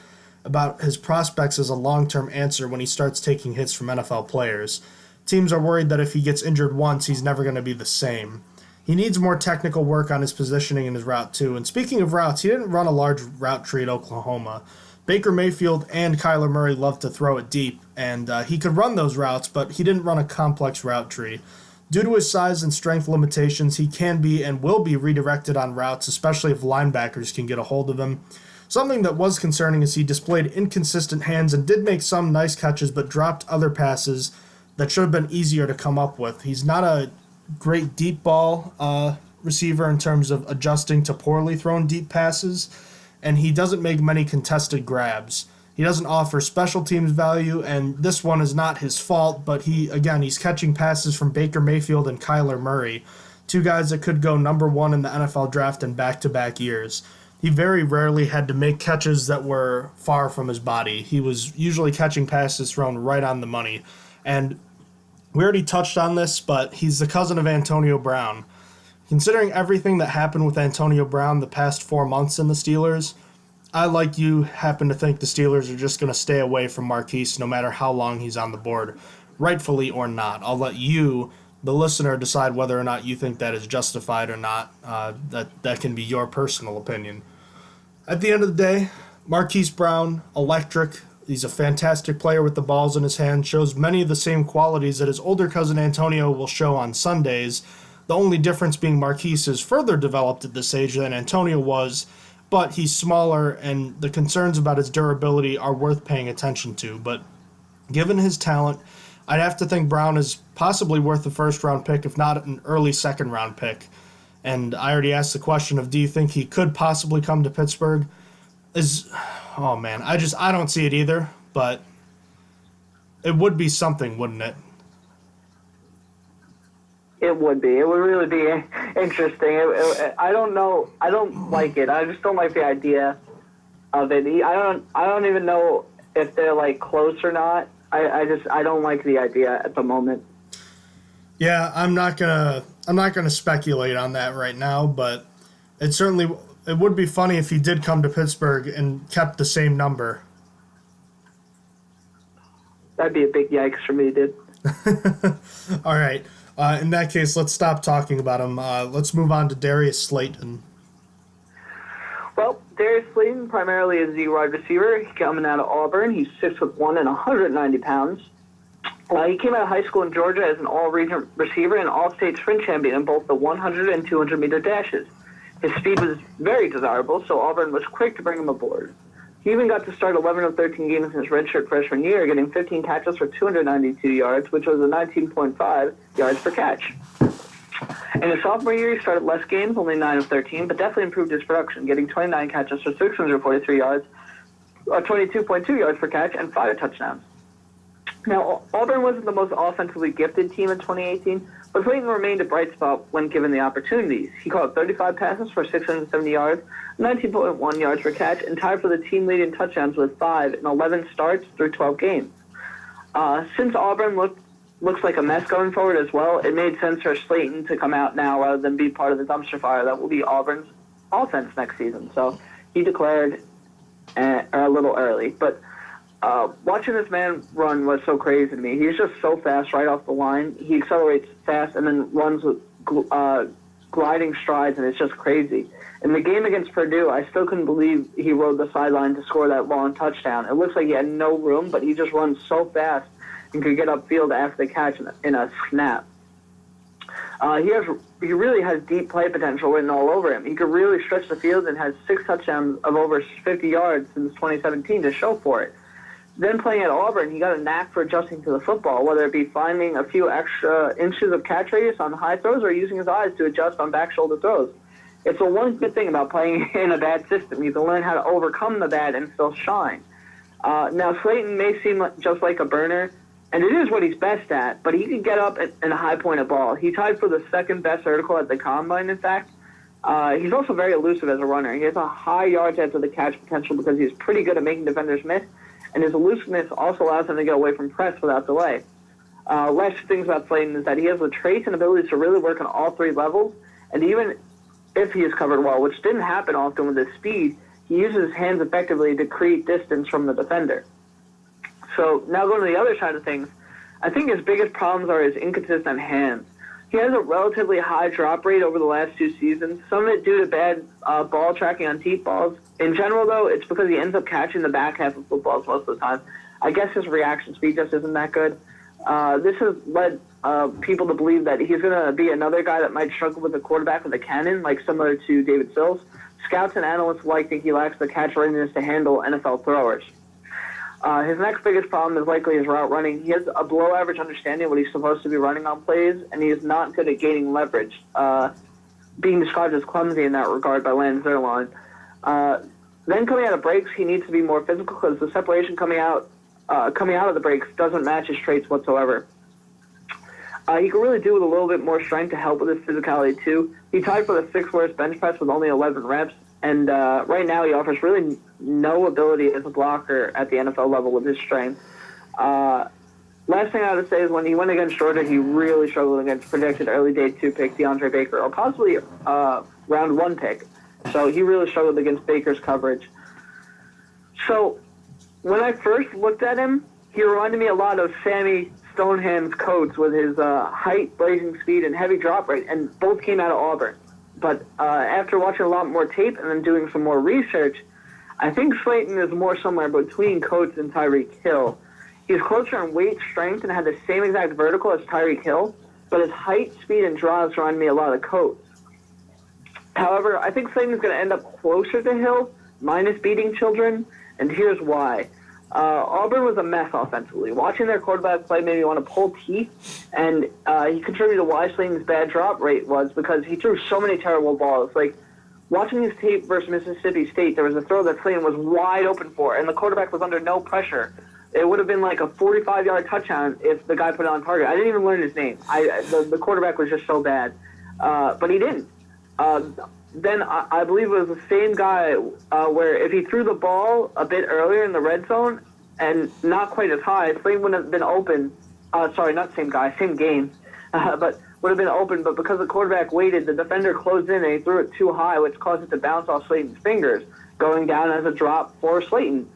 about his prospects as a long-term answer when he starts taking hits from NFL players. Teams are worried that if he gets injured once, he's never going to be the same. He needs more technical work on his positioning and his route, too. And speaking of routes, he didn't run a large route tree at Oklahoma. Baker Mayfield and Kyler Murray love to throw it deep, and he could run those routes, but he didn't run a complex route tree. Due to his size and strength limitations, he can be and will be redirected on routes, especially if linebackers can get a hold of him. Something that was concerning is he displayed inconsistent hands and did make some nice catches, but dropped other passes that should have been easier to come up with. He's not a great deep ball receiver in terms of adjusting to poorly thrown deep passes, and he doesn't make many contested grabs. He doesn't offer special teams value, and this one is not his fault, but he's catching passes from Baker Mayfield and Kyler Murray, two guys that could go number 1 in the NFL draft in back-to-back years. He very rarely had to make catches that were far from his body. He was usually catching passes thrown right on the money, and we already touched on this, but he's the cousin of Antonio Brown. Considering everything that happened with Antonio Brown the past 4 months in the Steelers, I, like you, happen to think the Steelers are just going to stay away from Marquise no matter how long he's on the board, rightfully or not. I'll let you, the listener, decide whether or not you think that is justified or not. That can be your personal opinion. At the end of the day, Marquise Brown, electric. He's a fantastic player with the balls in his hand, shows many of the same qualities that his older cousin Antonio will show on Sundays, the only difference being Marquise is further developed at this age than Antonio was, but he's smaller, and the concerns about his durability are worth paying attention to. But given his talent, I'd have to think Brown is possibly worth a first-round pick, if not an early second-round pick. And I already asked the question of, do you think he could possibly come to Pittsburgh? Oh man, I don't see it either, but it would be something, wouldn't it? It would be. It would really be interesting. I don't know. I don't like it. I just don't like the idea of it. I don't even know if they're like close or not. I don't like the idea at the moment. Yeah, I'm not gonna speculate on that right now, but it would be funny if he did come to Pittsburgh and kept the same number. That'd be a big yikes for me, dude. All right. In that case, let's stop talking about him. Let's move on to Darius Slayton. Well, Darius Slayton primarily is the wide receiver. He's coming out of Auburn. He's 6'1" and 190 pounds. He came out of high school in Georgia as an all-region receiver and all-state sprint champion in both the 100 and 200-meter dashes. His speed was very desirable, so Auburn was quick to bring him aboard. He even got to start 11 of 13 games in his redshirt freshman year, getting 15 catches for 292 yards, which was a 19.5 yards per catch. In his sophomore year, he started less games, only 9 of 13, but definitely improved his production, getting 29 catches for 643 yards, 22.2 yards per catch, and 5 touchdowns. Now, Auburn wasn't the most offensively gifted team in 2018, but Slayton remained a bright spot when given the opportunities. He caught 35 passes for 670 yards, 19.1 yards per catch, and tied for the team lead in touchdowns with 5 in 11 starts through 12 games. Since Auburn looked looks like a mess going forward as well, it made sense for Slayton to come out now rather than be part of the dumpster fire that will be Auburn's offense next season. So he declared a little early. But watching this man run was so crazy to me. He's just so fast right off the line. He accelerates fast and then runs with gliding strides, and it's just crazy. In the game against Purdue, I still couldn't believe he rode the sideline to score that long touchdown. It looks like he had no room, but he just runs so fast and could get upfield after the catch in a snap. He really has deep play potential written all over him. He could really stretch the field and has 6 touchdowns of over 50 yards since 2017 to show for it. Then playing at Auburn, he got a knack for adjusting to the football, whether it be finding a few extra inches of catch radius on high throws or using his eyes to adjust on back shoulder throws. It's the one good thing about playing in a bad system. You can learn how to overcome the bad and still shine. Now, Slayton may seem just like a burner, and it is what he's best at, but he can get up and a high point a ball. He tied for the second best vertical at the Combine, in fact. He's also very elusive as a runner. He has a high yards after the catch potential because he's pretty good at making defenders miss, and his elusiveness also allows him to get away from press without delay. Last things about Slayton is that he has the traits and abilities to really work on all 3 levels, and even if he is covered well, which didn't happen often with his speed, he uses his hands effectively to create distance from the defender. So now going to the other side of things, I think his biggest problems are his inconsistent hands. He has a relatively high drop rate over the last 2 seasons, some of it due to bad ball tracking on deep balls. In general, though, it's because he ends up catching the back half of footballs most of the time. I guess his reaction speed just isn't that good. This has led people to believe that he's going to be another guy that might struggle with a quarterback with a cannon, like similar to David Sills. Scouts and analysts alike think he lacks the catch readiness to handle NFL throwers. His next biggest problem is likely his route running. He has a below-average understanding of what he's supposed to be running on plays, and he is not good at gaining leverage, being described as clumsy in that regard by Lance Zierlein. Then coming out of breaks, he needs to be more physical because the separation coming out of the breaks doesn't match his traits whatsoever. He can really do with a little bit more strength to help with his physicality, too. He tied for the 6th worst bench press with only 11 reps, and right now he offers really no ability as a blocker at the NFL level with his strength. Last thing I would say is when he went against Georgia, he really struggled against projected early day 2 pick DeAndre Baker, or possibly round 1 pick. So he really struggled against Baker's coverage. So when I first looked at him, he reminded me a lot of Sammy Stoneham's Coates with his height, blazing speed, and heavy drop rate, and both came out of Auburn. But after watching a lot more tape and then doing some more research, I think Slayton is more somewhere between Coates and Tyreek Hill. He's closer in weight, strength, and had the same exact vertical as Tyreek Hill, but his height, speed, and drives remind me a lot of Coates. However, I think Slayton's going to end up closer to Hill, minus beating children, and here's why. Auburn was a mess offensively. Watching their quarterback play made me want to pull teeth, and he contributed to why Slayton's bad drop rate was because he threw so many terrible balls. Like, watching his tape versus Mississippi State, there was a throw that Slayton was wide open for, and the quarterback was under no pressure. It would have been like a 45-yard touchdown if the guy put it on target. I didn't even learn his name. The quarterback was just so bad. But he didn't. Then I believe it was the same guy where if he threw the ball a bit earlier in the red zone and not quite as high, Slayton wouldn't have been open. Sorry, not same guy, same game. But would have been open, but because the quarterback waited, the defender closed in and he threw it too high, which caused it to bounce off Slayton's fingers, going down as a drop for Slayton.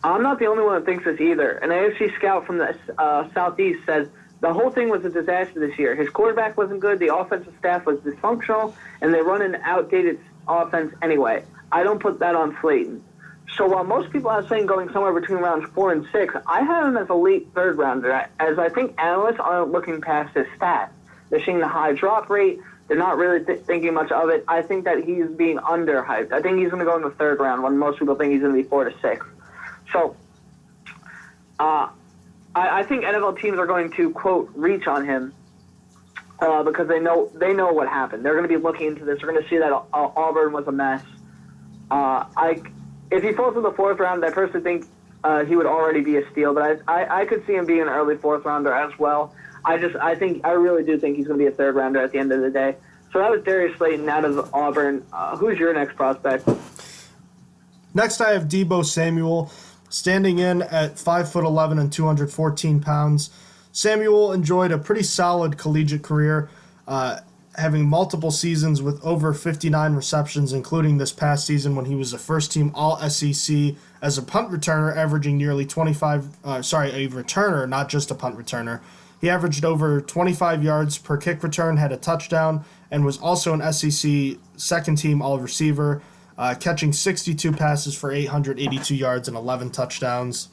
I'm not the only one that thinks this either. An AFC scout from the Southeast says the whole thing was a disaster this year. His quarterback wasn't good, the offensive staff was dysfunctional, and they run an outdated offense anyway. I don't put that on Slayton. So while most people have Slayton going somewhere between rounds 4 and 6, I have him as a late third rounder, as I think analysts aren't looking past his stats. They're seeing the high drop rate. They're not really thinking much of it. I think that he's being underhyped. I think he's going to go in the 3rd round when most people think he's going to be 4 to 6. So I think NFL teams are going to, quote, reach on him because they know what happened. They're going to be looking into this. They're going to see that Auburn was a mess. If he falls in the 4th round, I personally think he would already be a steal, but I could see him being an early 4th rounder as well. I really do think he's going to be a 3rd rounder at the end of the day. So that was Darius Slayton out of Auburn. Who's your next prospect? Next, I have Deebo Samuel, standing in at 5'11" and 214 pounds. Samuel enjoyed a pretty solid collegiate career, having multiple seasons with over 59 receptions, including this past season when he was a first-team All-SEC as a punt returner, averaging nearly a returner, not just a punt returner. He averaged over 25 yards per kick return, had a touchdown, and was also an SEC second-team All-Receiver, catching 62 passes for 882 yards and 11 touchdowns.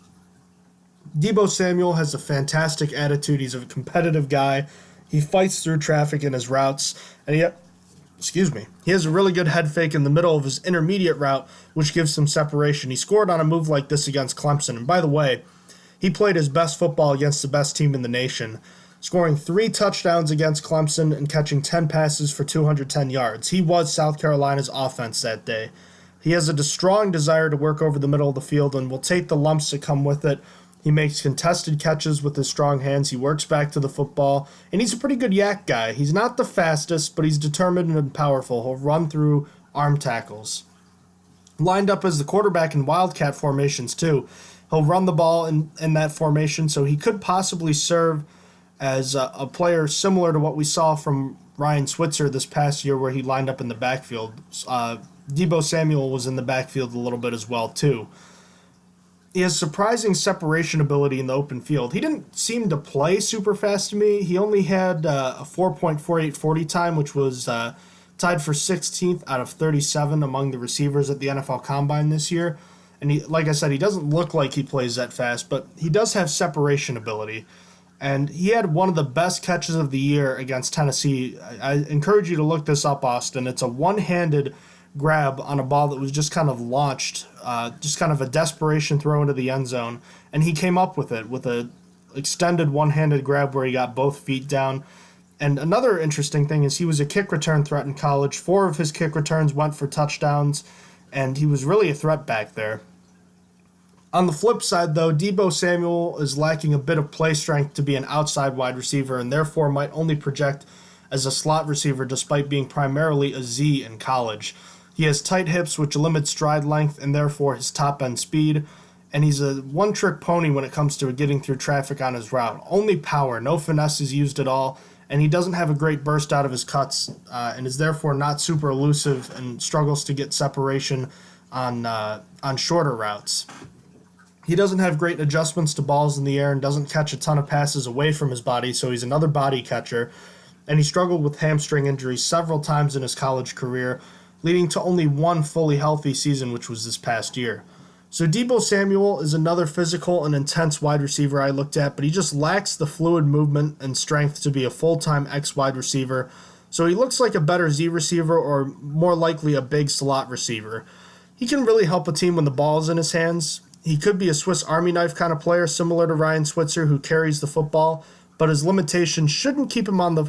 Deebo Samuel has a fantastic attitude. He's a competitive guy. He fights through traffic in his routes, and he has a really good head fake in the middle of his intermediate route, which gives some separation. He scored on a move like this against Clemson, and by the way, he played his best football against the best team in the nation, scoring 3 touchdowns against Clemson and catching 10 passes for 210 yards. He was South Carolina's offense that day. He has a strong desire to work over the middle of the field and will take the lumps that come with it. He makes contested catches with his strong hands. He works back to the football, and he's a pretty good yak guy. He's not the fastest, but he's determined and powerful. He'll run through arm tackles. Lined up as the quarterback in wildcat formations, too. He'll run the ball in that formation, so he could possibly serve as a player similar to what we saw from Ryan Switzer this past year where he lined up in the backfield. Deebo Samuel was in the backfield a little bit as well, too. He has surprising separation ability in the open field. He didn't seem to play super fast to me. He only had a 4.48 40 time, which was tied for 16th out of 37 among the receivers at the NFL Combine this year. And he, like I said, he doesn't look like he plays that fast, but he does have separation ability. And he had one of the best catches of the year against Tennessee. I encourage you to look this up, Austin. It's a one-handed grab on a ball that was just kind of launched, just kind of a desperation throw into the end zone, and he came up with it with a extended one-handed grab where he got both feet down. And another interesting thing is he was a kick return threat in college. 4 of his kick returns went for touchdowns, and he was really a threat back there. On the flip side, though, Deebo Samuel is lacking a bit of play strength to be an outside wide receiver and therefore might only project as a slot receiver despite being primarily a Z in college. He has tight hips, which limit stride length and therefore his top-end speed, and he's a one-trick pony when it comes to getting through traffic on his route. Only power, no finesse is used at all, and he doesn't have a great burst out of his cuts and is therefore not super elusive and struggles to get separation on shorter routes. He doesn't have great adjustments to balls in the air and doesn't catch a ton of passes away from his body, so he's another body catcher, and he struggled with hamstring injuries several times in his college career, leading to only one fully healthy season, which was this past year. So Deebo Samuel is another physical and intense wide receiver I looked at, but he just lacks the fluid movement and strength to be a full-time X wide receiver, so he looks like a better Z receiver or more likely a big slot receiver. He can really help a team when the ball is in his hands. He could be a Swiss Army knife kind of player, similar to Ryan Switzer, who carries the football, but his limitations shouldn't keep him on the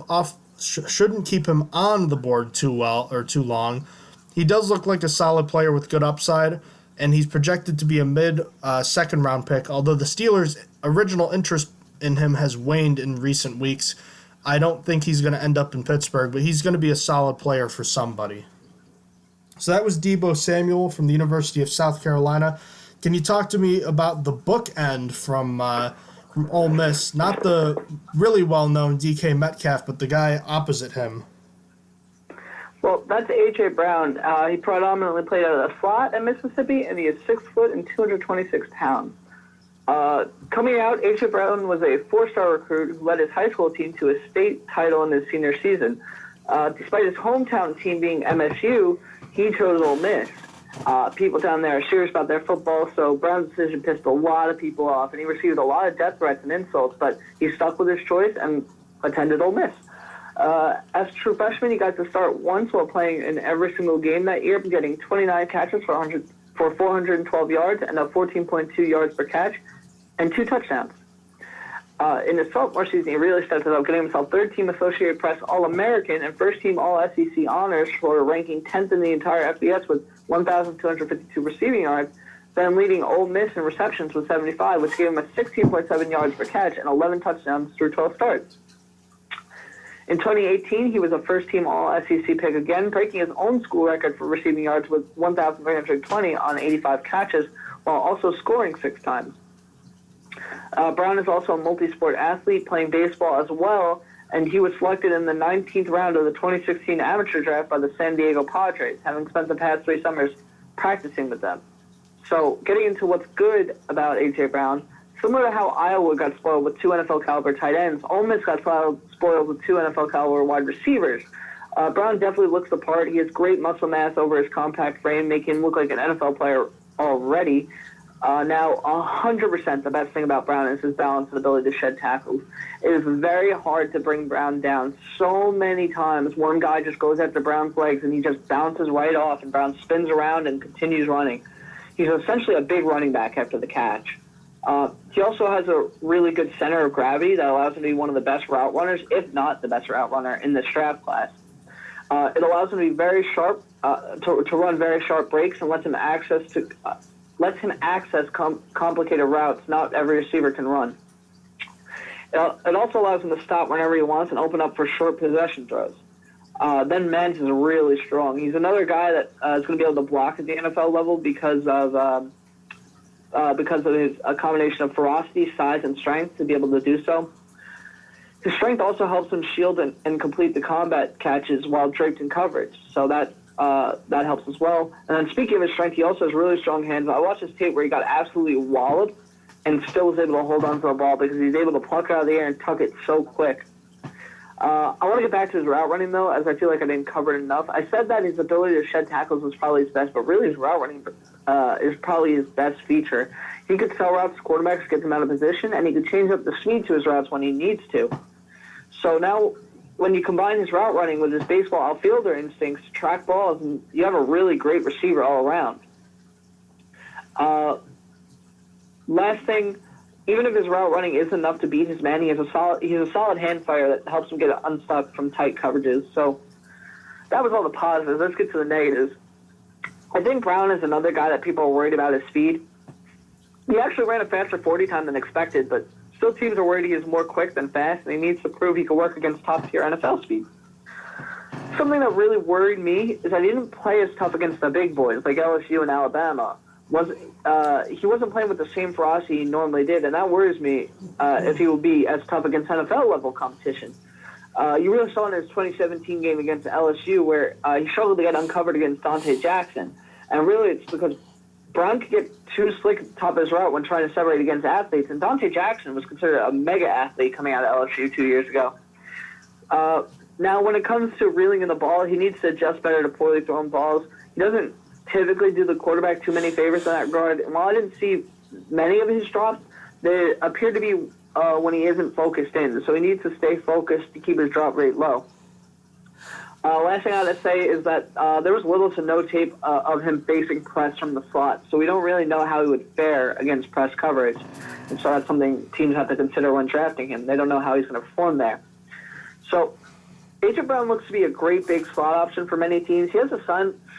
board too long. He does look like a solid player with good upside, and he's projected to be a mid-second round pick, although the Steelers' original interest in him has waned in recent weeks. I don't think he's going to end up in Pittsburgh, but he's going to be a solid player for somebody. So that was Deebo Samuel from the University of South Carolina. Can you talk to me about the bookend from Ole Miss? Not the really well-known DK Metcalf, but the guy opposite him. Well, that's A.J. Brown. He predominantly played out of the slot at Mississippi, and he is 6 foot and 226 pounds. Coming out, A.J. Brown was a 4-star recruit who led his high school team to a state title in his senior season. Despite his hometown team being MSU, he chose Ole Miss. People down there are serious about their football, so Brown's decision pissed a lot of people off, and he received a lot of death threats and insults, but he stuck with his choice and attended Ole Miss. As a true freshman, he got to start once while playing in every single game that year, getting 29 catches for 412 yards and a 14.2 yards per catch and 2 touchdowns. In his sophomore season, he really stepped it up, getting himself third-team Associated Press All-American and first-team All-SEC honors for ranking 10th in the entire FBS with 1,252 receiving yards, then leading Ole Miss in receptions with 75, which gave him a 16.7 yards per catch and 11 touchdowns through 12 starts. In 2018, he was a first-team All-SEC pick again, breaking his own school record for receiving yards with 1,320 on 85 catches, while also scoring 6 times. Brown is also a multi-sport athlete, playing baseball as well, and he was selected in the 19th round of the 2016 amateur draft by the San Diego Padres, having spent the past 3 summers practicing with them. So getting into what's good about A.J. Brown, similar to how Iowa got spoiled with 2 NFL-caliber tight ends, Ole Miss got spoiled with 2 NFL-caliber wide receivers. Brown definitely looks the part. He has great muscle mass over his compact frame, making him look like an NFL player already. Now, 100% the best thing about Brown is his balance and ability to shed tackles. It is very hard to bring Brown down. So many times, one guy just goes after Brown's legs and he just bounces right off, and Brown spins around and continues running. He's essentially a big running back after the catch. He also has a really good center of gravity that allows him to be one of the best route runners, if not the best route runner in this draft class. It allows him to be very sharp, to run very sharp breaks, and lets him access complicated routes not every receiver can run. It also allows him to stop whenever he wants and open up for short possession throws. Then Mans is really strong. He's another guy that is going to be able to block at the NFL level because of his combination of ferocity, size, and strength to be able to do so. His strength also helps him shield and complete the combat catches while draped in coverage, so that helps as well. And then speaking of his strength, he also has really strong hands. I watched his tape where he got absolutely walloped and still was able to hold on to the ball because he's able to pluck it out of the air and tuck it so quick. I want to get back to his route running, though, as I feel like I didn't cover it enough. I said that his ability to shed tackles was probably his best, but really his route running is probably his best feature. He could sell routes to quarterbacks, get them out of position, and he could change up the speed to his routes when he needs to. So now, when you combine his route running with his baseball outfielder instincts to track balls, and you have a really great receiver all around. Last thing, even if his route running isn't enough to beat his man, he's a solid hand fire that helps him get unstuck from tight coverages. So that was all the positives. Let's get to the negatives. I think Brown is another guy that people are worried about his speed. He actually ran a faster 40 time than expected, but still teams are worried he is more quick than fast, and he needs to prove he can work against top-tier NFL speed. Something that really worried me is that he didn't play as tough against the big boys like LSU and Alabama. He wasn't playing with the same ferocity he normally did, and that worries me if he will be as tough against NFL-level competition. You really saw in his 2017 game against LSU where he struggled to get uncovered against Dante Jackson, and really it's because Brown could get too slick at the top of his route when trying to separate against athletes, and Dante Jackson was considered a mega athlete coming out of LSU 2 years ago. Now, when it comes to reeling in the ball, he needs to adjust better to poorly thrown balls. He doesn't typically do the quarterback too many favors in that regard. And while I didn't see many of his drops, they appear to be when he isn't focused in. So he needs to stay focused to keep his drop rate low. Last thing I have to say is that there was little to no tape of him facing press from the slot, so we don't really know how he would fare against press coverage. And so that's something teams have to consider when drafting him. They don't know how he's going to perform there. So A.J. Brown looks to be a great big slot option for many teams. He has the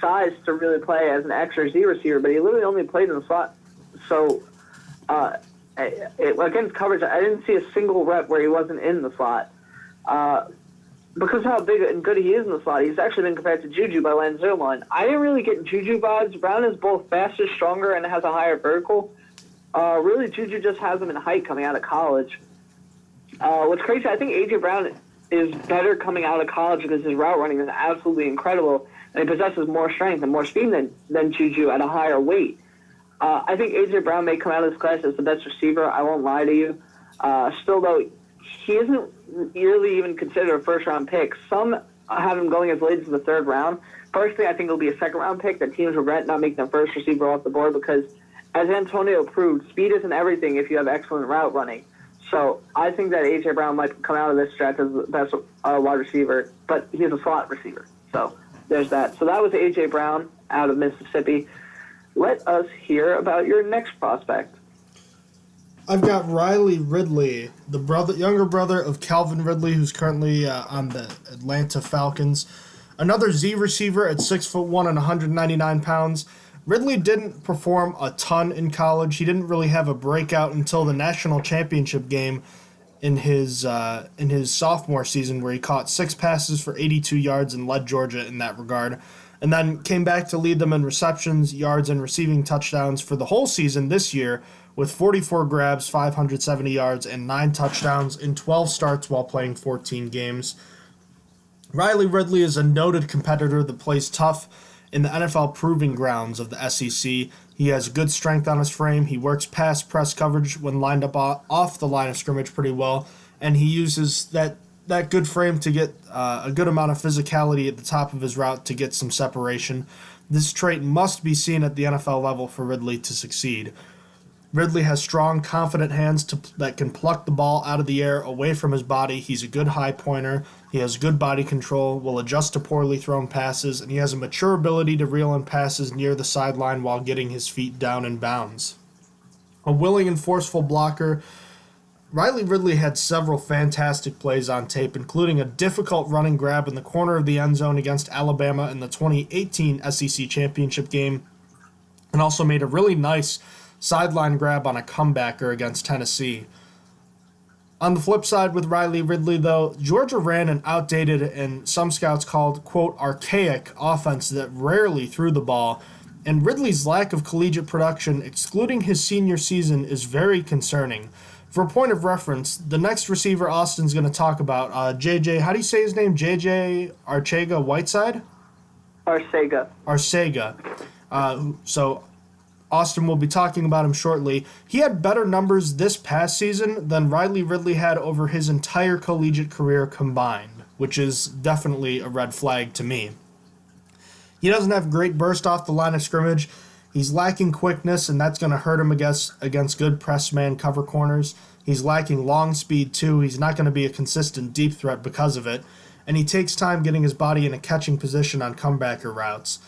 size to really play as an X or Z receiver, but he literally only played in the slot. So against coverage, I didn't see a single rep where he wasn't in the slot. Because of how big and good he is in the slot, he's actually been compared to Juju by Len Zerline. I didn't really get Juju vibes. Brown is both faster, stronger, and has a higher vertical. Really, Juju just has him in height coming out of college. What's crazy, I think A.J. Brown is better coming out of college because his route running is absolutely incredible, and he possesses more strength and more speed than Juju at a higher weight. I think A.J. Brown may come out of this class as the best receiver. I won't lie to you. Still, though, he isn't really even considered a first-round pick. Some have him going as late as the 3rd round. Personally, I think it'll be a second-round pick that teams regret not making their first receiver off the board because, as Antonio proved, speed isn't everything if you have excellent route running. So I think that A.J. Brown might come out of this draft as the best wide receiver, but he's a slot receiver. So there's that. So that was A.J. Brown out of Mississippi. Let us hear about your next prospect. I've got Riley Ridley, the younger brother of Calvin Ridley, who's currently on the Atlanta Falcons. Another Z receiver at 6'1" and 199 pounds. Ridley didn't perform a ton in college. He didn't really have a breakout until the national championship game in his sophomore season, where he caught 6 passes for 82 yards and led Georgia in that regard, and then came back to lead them in receptions, yards, and receiving touchdowns for the whole season this year, with 44 grabs, 570 yards, and 9 touchdowns in 12 starts while playing 14 games. Riley Ridley is a noted competitor that plays tough in the NFL proving grounds of the SEC. He has good strength on his frame. He works past press coverage when lined up off the line of scrimmage pretty well, and he uses that good frame to get a good amount of physicality at the top of his route to get some separation. This trait must be seen at the NFL level for Ridley to succeed. Ridley has strong, confident hands that can pluck the ball out of the air away from his body. He's a good high pointer. He has good body control, will adjust to poorly thrown passes, and he has a mature ability to reel in passes near the sideline while getting his feet down in bounds. A willing and forceful blocker, Riley Ridley had several fantastic plays on tape, including a difficult running grab in the corner of the end zone against Alabama in the 2018 SEC Championship game, and also made a really nice sideline grab on a comebacker against Tennessee. On the flip side with Riley Ridley, though, Georgia ran an outdated and some scouts called, quote, archaic offense that rarely threw the ball, and Ridley's lack of collegiate production, excluding his senior season, is very concerning. For a point of reference, the next receiver Austin's going to talk about, JJ, how do you say his name? JJ Arcega-Whiteside? Arcega. So Austin will be talking about him shortly. He had better numbers this past season than Riley Ridley had over his entire collegiate career combined, which is definitely a red flag to me. He doesn't have great burst off the line of scrimmage. He's lacking quickness, and that's going to hurt him against good press man cover corners. He's lacking long speed, too. He's not going to be a consistent deep threat because of it. And he takes time getting his body in a catching position on comebacker routes.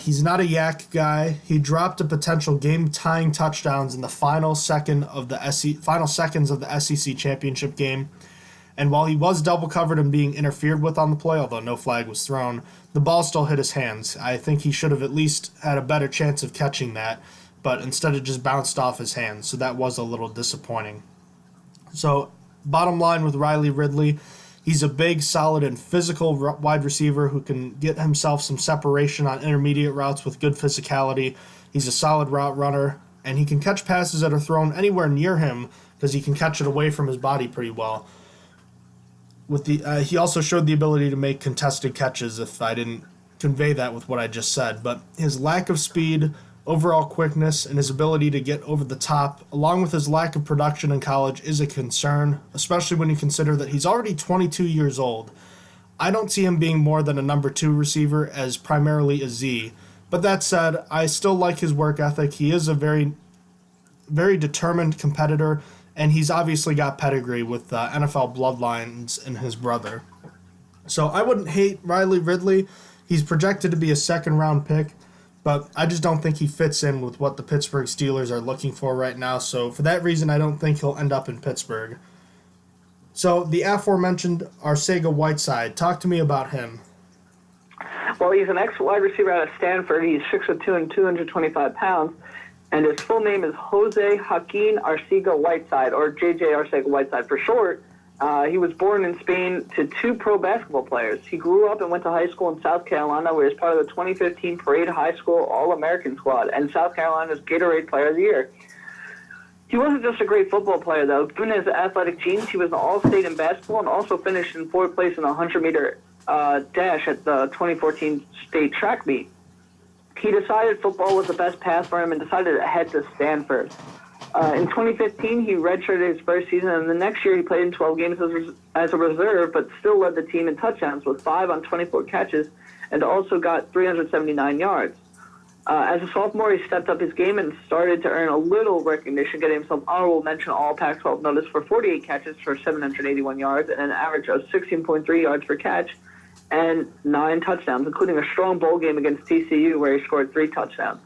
He's not a yak guy. He dropped a potential game-tying touchdowns in the final seconds of the SEC championship game. And while he was double covered and being interfered with on the play, although no flag was thrown, the ball still hit his hands. I think he should have at least had a better chance of catching that, but instead it just bounced off his hands, so that was a little disappointing. So, bottom line with Riley Ridley, he's a big, solid, and physical wide receiver who can get himself some separation on intermediate routes with good physicality. He's a solid route runner, and he can catch passes that are thrown anywhere near him because he can catch it away from his body pretty well. He also showed the ability to make contested catches, if I didn't convey that with what I just said. But his lack of speed, overall quickness, and his ability to get over the top, along with his lack of production in college, is a concern, especially when you consider that he's already 22 years old. I don't see him being more than a number 2 receiver, as primarily a Z. But that said, I still like his work ethic. He is a very, very determined competitor, and he's obviously got pedigree with NFL bloodlines in his brother. So I wouldn't hate Riley Ridley. He's projected to be a second-round pick, but I just don't think he fits in with what the Pittsburgh Steelers are looking for right now. So for that reason, I don't think he'll end up in Pittsburgh. So the aforementioned Arcega-Whiteside, talk to me about him. Well, he's an ex-wide receiver out of Stanford. He's 6'2" and 225 pounds. And his full name is Jose Joaquin Arcega-Whiteside, or JJ Arcega-Whiteside for short. He was born in Spain to 2 pro basketball players. He grew up and went to high school in South Carolina, where he was part of the 2015 Parade High School All-American squad and South Carolina's Gatorade Player of the Year. He wasn't just a great football player, though. Given his athletic genes, he was an all-state in basketball and also finished in 4th place in the 100-meter dash at the 2014 state track meet. He decided football was the best path for him and decided to head to Stanford. In 2015, he redshirted his first season, and the next year he played in 12 games as a reserve, but still led the team in touchdowns with 5 on 24 catches and also got 379 yards. As a sophomore, he stepped up his game and started to earn a little recognition, getting himself honorable mention All Pac-12 notice for 48 catches for 781 yards and an average of 16.3 yards per catch and 9 touchdowns, including a strong bowl game against TCU where he scored 3 touchdowns.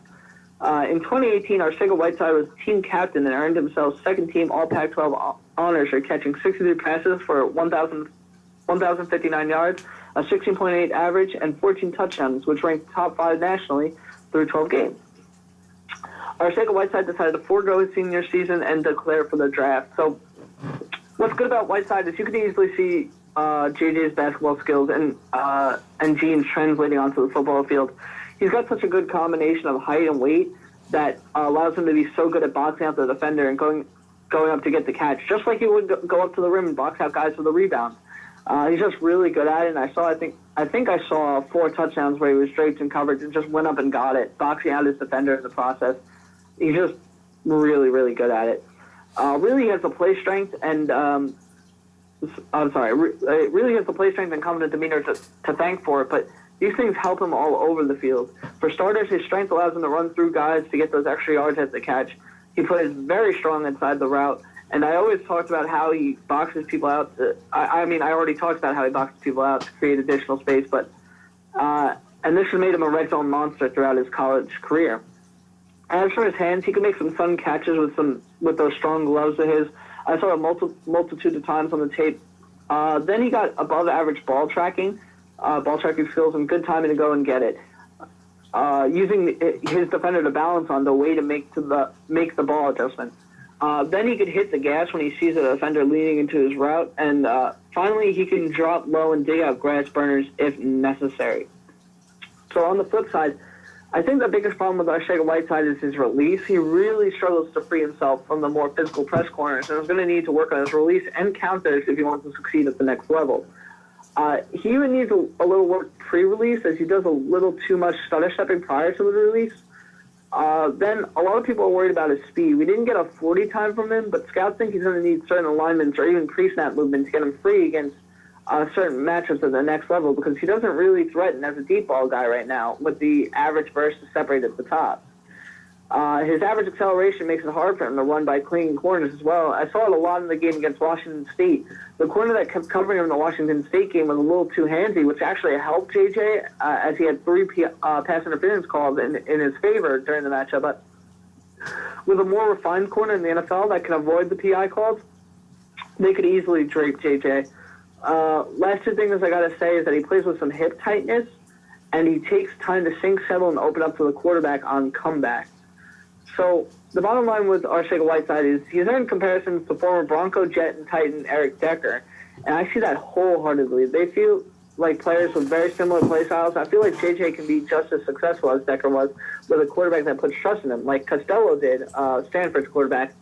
In 2018, Arcega-Whiteside was team captain and earned himself second-team All-Pac-12 honors for catching 63 passes for 1,059 yards, a 16.8 average, and 14 touchdowns, which ranked top 5 nationally through 12 games. Arcega-Whiteside decided to forego his senior season and declare for the draft. So what's good about Whiteside is you can easily see JJ's basketball skills and genes translating onto the football field. He's got such a good combination of height and weight that allows him to be so good at boxing out the defender and going up to get the catch, just like he would go up to the rim and box out guys for the rebound. He's just really good at it, and I think I saw 4 touchdowns where he was draped in coverage and just went up and got it, boxing out his defender in the process. He's just really, really good at it. Really has the play strength and really has the play strength and confident demeanor to thank for it, but these things help him all over the field. For starters, his strength allows him to run through guys to get those extra yards at the catch. He plays very strong inside the route, and I always talked about how he boxes people out. I already talked about how he boxes people out to create additional space, but and this has made him a red zone monster throughout his college career. As for his hands, he can make some fun catches with those strong gloves of his. I saw it multitude of times on the tape. Then he got above average ball tracking skills, and good timing to go and get it. Using his defender to balance on the way to make the ball adjustment. Then he could hit the gas when he sees a defender leaning into his route, and finally he can drop low and dig out grass burners if necessary. So on the flip side, I think the biggest problem with Arcega-Whiteside is his release. He really struggles to free himself from the more physical press corners, and is going to need to work on his release and counters if he wants to succeed at the next level. He even needs a little work pre-release, as he does a little too much stutter stepping prior to the release. Then a lot of people are worried about his speed. We didn't get a 40 time from him, but scouts think he's going to need certain alignments or even pre-snap movement to get him free against certain matchups at the next level, because he doesn't really threaten as a deep ball guy right now with the average burst to separate at the top. His average acceleration makes it hard for him to run by clinging corners as well. I saw it a lot in the game against Washington State. The corner that kept covering him in the Washington State game was a little too handsy, which actually helped JJ as he had 3 pass interference calls in his favor during the matchup. But with a more refined corner in the NFL that can avoid the PI calls, they could easily drape JJ. Last 2 things I got to say is that he plays with some hip tightness, and he takes time to sink, settle, and open up to the quarterback on comeback. So the bottom line with Arcega-Whiteside is he's earned comparisons to former Bronco, Jet, and Titan Eric Decker, and I see that wholeheartedly. They feel like players with very similar play styles. I feel like JJ can be just as successful as Decker was with a quarterback that puts trust in him, like Costello did, Stanford's quarterback,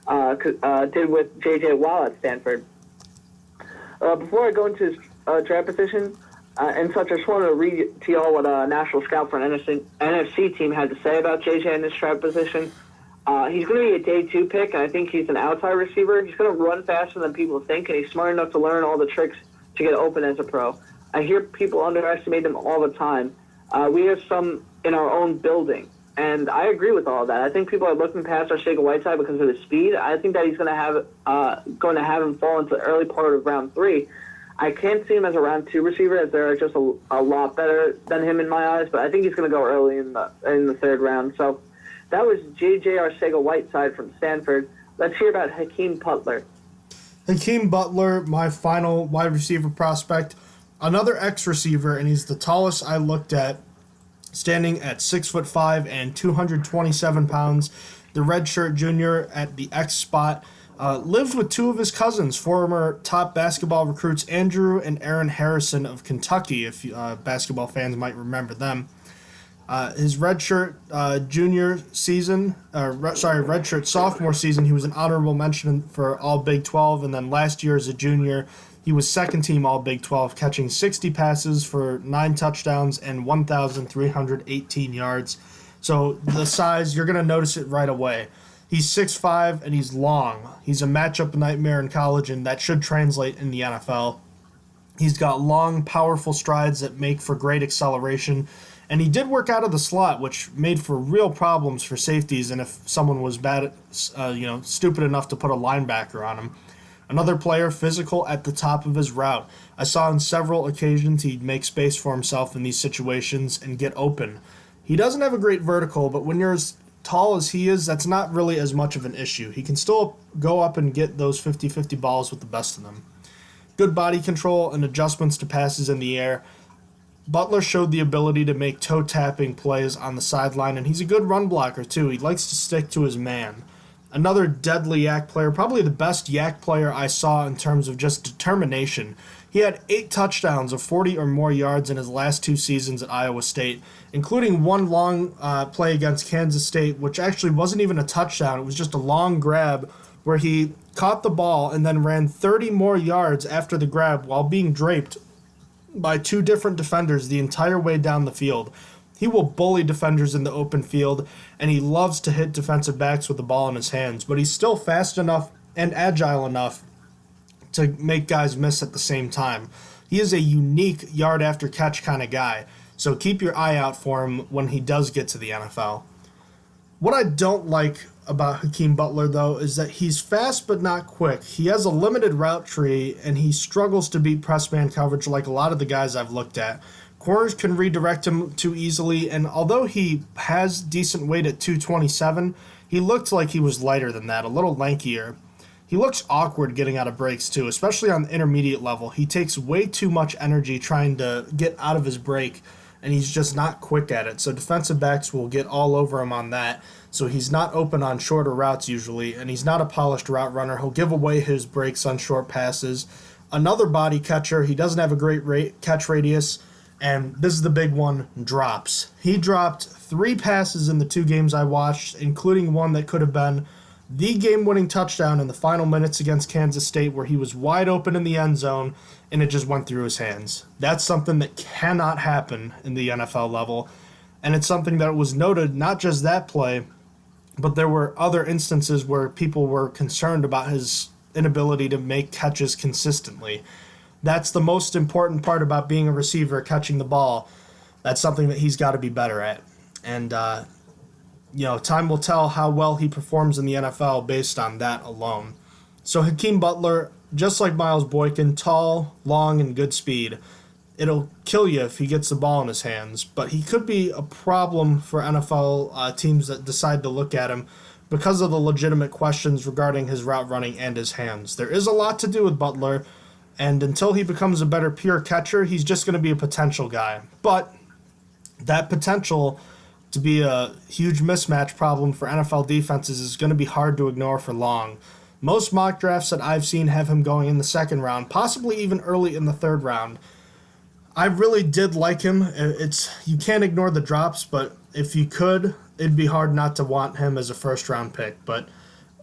did with JJ while at Stanford. Before I go into his draft position and such, I just wanted to read to y'all what a national scout for an NFC team had to say about JJ in this draft position. He's going to be a day 2 pick, and I think he's an outside receiver. He's going to run faster than people think, and he's smart enough to learn all the tricks to get open as a pro. I hear people underestimate him all the time. We have some in our own building, and I agree with all of that. I think people are looking past Arcega-Whiteside because of his speed. I think that he's going to have him fall into the early part of round 3. I can't see him as a round 2 receiver, as they're just a lot better than him in my eyes, but I think he's going to go early in the 3rd round. So that was J.J. Arcega-Whiteside from Stanford. Let's hear about Hakeem Butler. Hakeem Butler, my final wide receiver prospect, another ex-receiver, and he's the tallest I looked at, standing at 6'5" and 227 pounds. The redshirt junior at the X spot. Lived with 2 of his cousins, former top basketball recruits Andrew and Aaron Harrison of Kentucky, if basketball fans might remember them. His redshirt sophomore season, he was an honorable mention for All Big 12, and then last year as a junior, he was second team All Big 12, catching 60 passes for 9 touchdowns and 1,318 yards. So the size, you're going to notice it right away. He's 6'5", and he's long. He's a matchup nightmare in college, and that should translate in the NFL. He's got long, powerful strides that make for great acceleration, and he did work out of the slot, which made for real problems for safeties, and if someone was stupid enough to put a linebacker on him. Another player physical at the top of his route. I saw on several occasions he'd make space for himself in these situations and get open. He doesn't have a great vertical, but when you're as tall as he is, that's not really as much of an issue. He can still go up and get those 50-50 balls with the best of them. Good body control and adjustments to passes in the air. Butler showed the ability to make toe-tapping plays on the sideline, and he's a good run blocker too. He likes to stick to his man. Another deadly yak player, probably the best yak player I saw in terms of just determination. He had 8 touchdowns of 40 or more yards in his last 2 seasons at Iowa State, including one long play against Kansas State, which actually wasn't even a touchdown. It was just a long grab where he caught the ball and then ran 30 more yards after the grab while being draped by 2 different defenders the entire way down the field. He will bully defenders in the open field, and he loves to hit defensive backs with the ball in his hands, but he's still fast enough and agile enough to make guys miss at the same time. He is a unique yard after catch kind of guy, so keep your eye out for him when he does get to the NFL. What I don't like about Hakeem Butler, though, is that he's fast but not quick. He has a limited route tree, and he struggles to beat press man coverage like a lot of the guys I've looked at. Corners can redirect him too easily, and although he has decent weight at 227, he looked like he was lighter than that, a little lankier. He looks awkward getting out of breaks, too, especially on the intermediate level. He takes way too much energy trying to get out of his break, and he's just not quick at it. So defensive backs will get all over him on that. So he's not open on shorter routes usually, and he's not a polished route runner. He'll give away his breaks on short passes. Another body catcher, he doesn't have a great catch radius, and this is the big one, drops. He dropped 3 passes in the 2 games I watched, including one that could have been the game-winning touchdown in the final minutes against Kansas State where he was wide open in the end zone and it just went through his hands. That's something that cannot happen in the NFL level, and it's something that was noted, not just that play, but there were other instances where people were concerned about his inability to make catches consistently. That's the most important part about being a receiver, catching the ball. That's something that he's got to be better at. And, time will tell how well he performs in the NFL based on that alone. So Hakeem Butler, just like Miles Boykin, tall, long, and good speed. It'll kill you if he gets the ball in his hands, but he could be a problem for NFL teams that decide to look at him because of the legitimate questions regarding his route running and his hands. There is a lot to do with Butler, and until he becomes a better pure catcher, he's just going to be a potential guy. But that potential to be a huge mismatch problem for NFL defenses is going to be hard to ignore for long. Most mock drafts that I've seen have him going in the 2nd round, possibly even early in the 3rd round. I really did like him. You can't ignore the drops, but if you could, it'd be hard not to want him as a 1st-round pick. But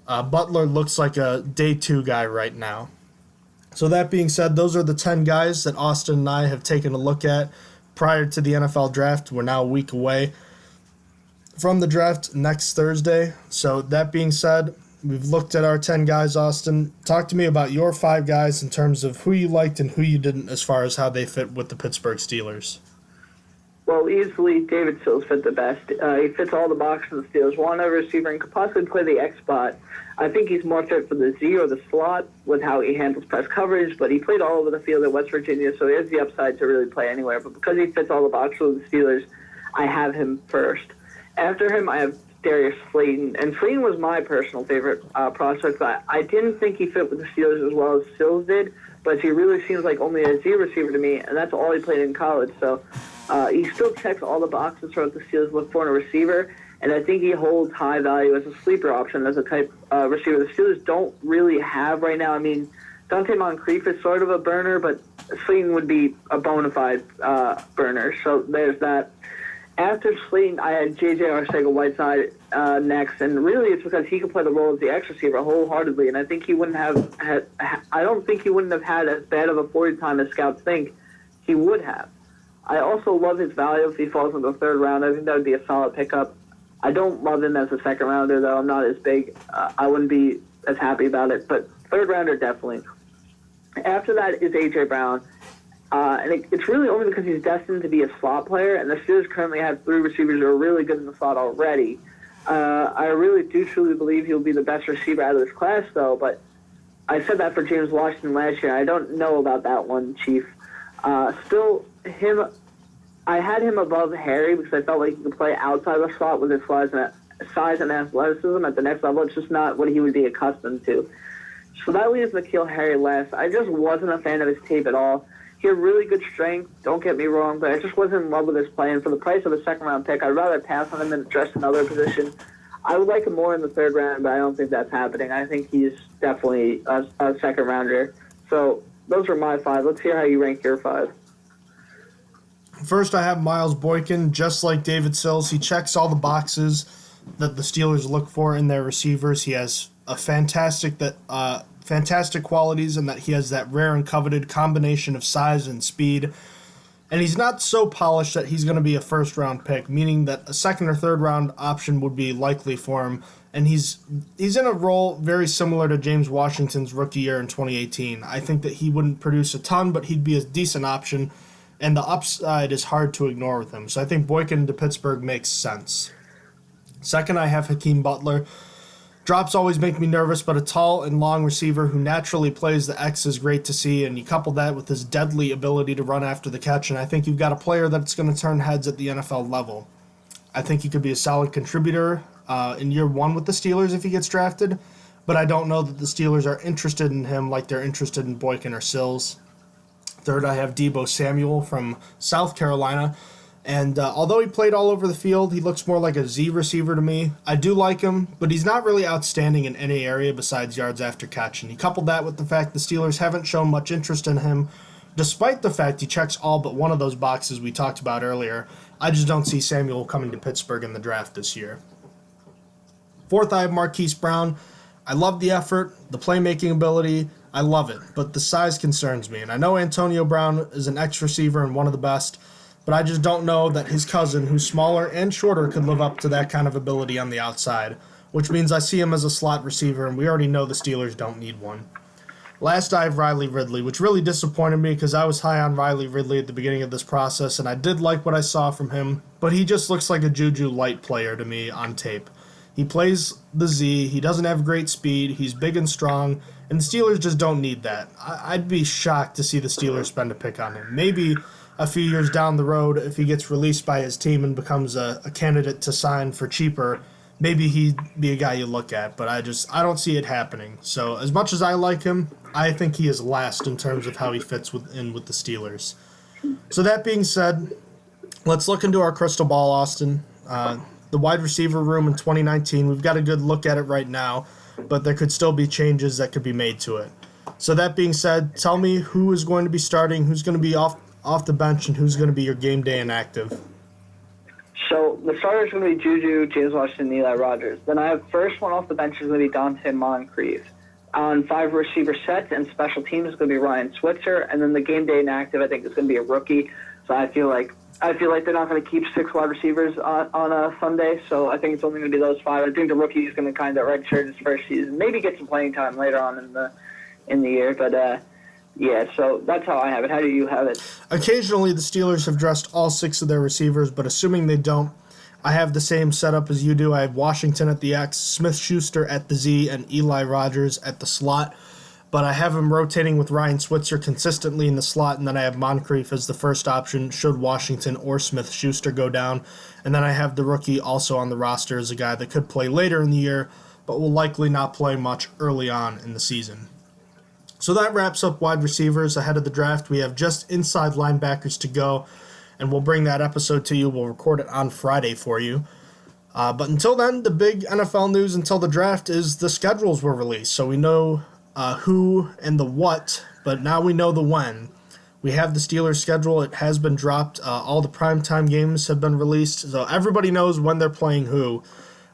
Butler looks like a day 2 guy right now. So that being said, those are the 10 guys that Austin and I have taken a look at prior to the NFL draft. We're now a week away from the draft next Thursday. So that being said, we've looked at our 10 guys, Austin. Talk to me about your 5 guys in terms of who you liked and who you didn't as far as how they fit with the Pittsburgh Steelers. Well, easily, David Sills fit the best. He fits all the boxes of the Steelers. One other receiver and could possibly play the X spot. I think he's more fit for the Z or the slot with how he handles press coverage, but he played all over the field at West Virginia, so he has the upside to really play anywhere. But because he fits all the boxes of the Steelers, I have him first. After him, I have Darius Slayton, and Slayton was my personal favorite prospect. But I didn't think he fit with the Steelers as well as Sills did, but he really seems like only a Z receiver to me, and that's all he played in college. So he still checks all the boxes for what the Steelers look for in a receiver, and I think he holds high value as a sleeper option as a type receiver the Steelers don't really have right now. I mean, Dante Moncrief is sort of a burner, but Slayton would be a bona fide burner. So there's that. After Slayton, I had J.J. Arcega-Whiteside next, and really it's because he could play the role of the X receiver wholeheartedly, and I think he wouldn't have had. I don't think he wouldn't have had as bad of a 40 time as scouts think he would have. I also love his value if he falls in the 3rd round. I think that would be a solid pickup. I don't love him as a 2nd rounder, though. I'm not as big. I wouldn't be as happy about it, but 3rd rounder definitely. After that is A.J. Brown. And it's really only because he's destined to be a slot player, and the Steelers currently have 3 receivers who are really good in the slot already. I really do truly believe he'll be the best receiver out of this class, though, but I said that for James Washington last year. I don't know about that one, Chief. Still, I had him above Harry because I felt like he could play outside the slot with his size and athleticism at the next level. It's just not what he would be accustomed to. So that leaves N'Keal Harry last. I just wasn't a fan of his tape at all. He had really good strength, don't get me wrong, but I just wasn't in love with his play. And for the price of a 2nd round pick, I'd rather pass on him and address another position. I would like him more in the 3rd round, but I don't think that's happening. I think he's definitely a 2nd rounder. So those are my 5. Let's hear how you rank your 5. First, I have Miles Boykin. Just like David Sills, he checks all the boxes that the Steelers look for in their receivers. He has a fantastic qualities, and that he has that rare and coveted combination of size and speed. And he's not so polished that he's going to be a first-round pick, meaning that a second or third-round option would be likely for him. And he's in a role very similar to James Washington's rookie year in 2018. I think that he wouldn't produce a ton, but he'd be a decent option, and the upside is hard to ignore with him. So I think Boykin to Pittsburgh makes sense. Second, I have Hakeem Butler. Drops always make me nervous, but a tall and long receiver who naturally plays the X is great to see, and you couple that with his deadly ability to run after the catch, and I think you've got a player that's going to turn heads at the NFL level. I think he could be a solid contributor in year one with the Steelers if he gets drafted, but I don't know that the Steelers are interested in him like they're interested in Boykin or Sills. Third, I have Deebo Samuel from South Carolina. And although he played all over the field, he looks more like a Z receiver to me. I do like him, but he's not really outstanding in any area besides yards after catch. And you couple that with the fact the Steelers haven't shown much interest in him, despite the fact he checks all but one of those boxes we talked about earlier. I just don't see Samuel coming to Pittsburgh in the draft this year. Fourth, I have Marquise Brown. I love the effort, the playmaking ability. I love it, but the size concerns me. And I know Antonio Brown is an X receiver and one of the best, but I just don't know that his cousin, who's smaller and shorter, could live up to that kind of ability on the outside, which means I see him as a slot receiver, and we already know the Steelers don't need one. Last, I have Riley Ridley, which really disappointed me because I was high on Riley Ridley at the beginning of this process, and I did like what I saw from him, but he just looks like a Juju light player to me on tape. He plays the Z, he doesn't have great speed, he's big and strong, and the Steelers just don't need that. I'd be shocked to see the Steelers spend a pick on him. Maybe a few years down the road, if he gets released by his team and becomes a candidate to sign for cheaper, maybe he'd be a guy you look at, but I don't see it happening. So as much as I like him, I think he is last in terms of how he fits in with the Steelers. So that being said, let's look into our crystal ball, Austin. The wide receiver room in 2019, we've got a good look at it right now, but there could still be changes that could be made to it. So that being said, tell me who is going to be starting, who's going to be off the bench, and who's going to be your game day inactive. So the starters are going to be Juju, James Washington, and Eli Rogers. Then I have first one off the bench is going to be Dante Moncrief. On 5 receiver sets and special teams is going to be Ryan Switzer, and then the game day inactive I think is going to be a rookie. So I feel like they're not going to keep 6 wide receivers on a Sunday, so I think it's only going to be those 5. I think the rookie is going to kind of redshirt his first season, maybe get some playing time later on in the year, but yeah, so that's how I have it. How do you have it? Occasionally, the Steelers have dressed all 6 of their receivers, but assuming they don't, I have the same setup as you do. I have Washington at the X, Smith-Schuster at the Z, and Eli Rogers at the slot. But I have him rotating with Ryan Switzer consistently in the slot, and then I have Moncrief as the first option should Washington or Smith-Schuster go down. And then I have the rookie also on the roster as a guy that could play later in the year, but will likely not play much early on in the season. So that wraps up wide receivers ahead of the draft. We have just inside linebackers to go, and we'll bring that episode to you. We'll record it on Friday for you. But until then, the big NFL news until the draft is the schedules were released. So we know who and the what, but now we know the when. We have the Steelers schedule. It has been dropped. All the primetime games have been released, so everybody knows when they're playing who.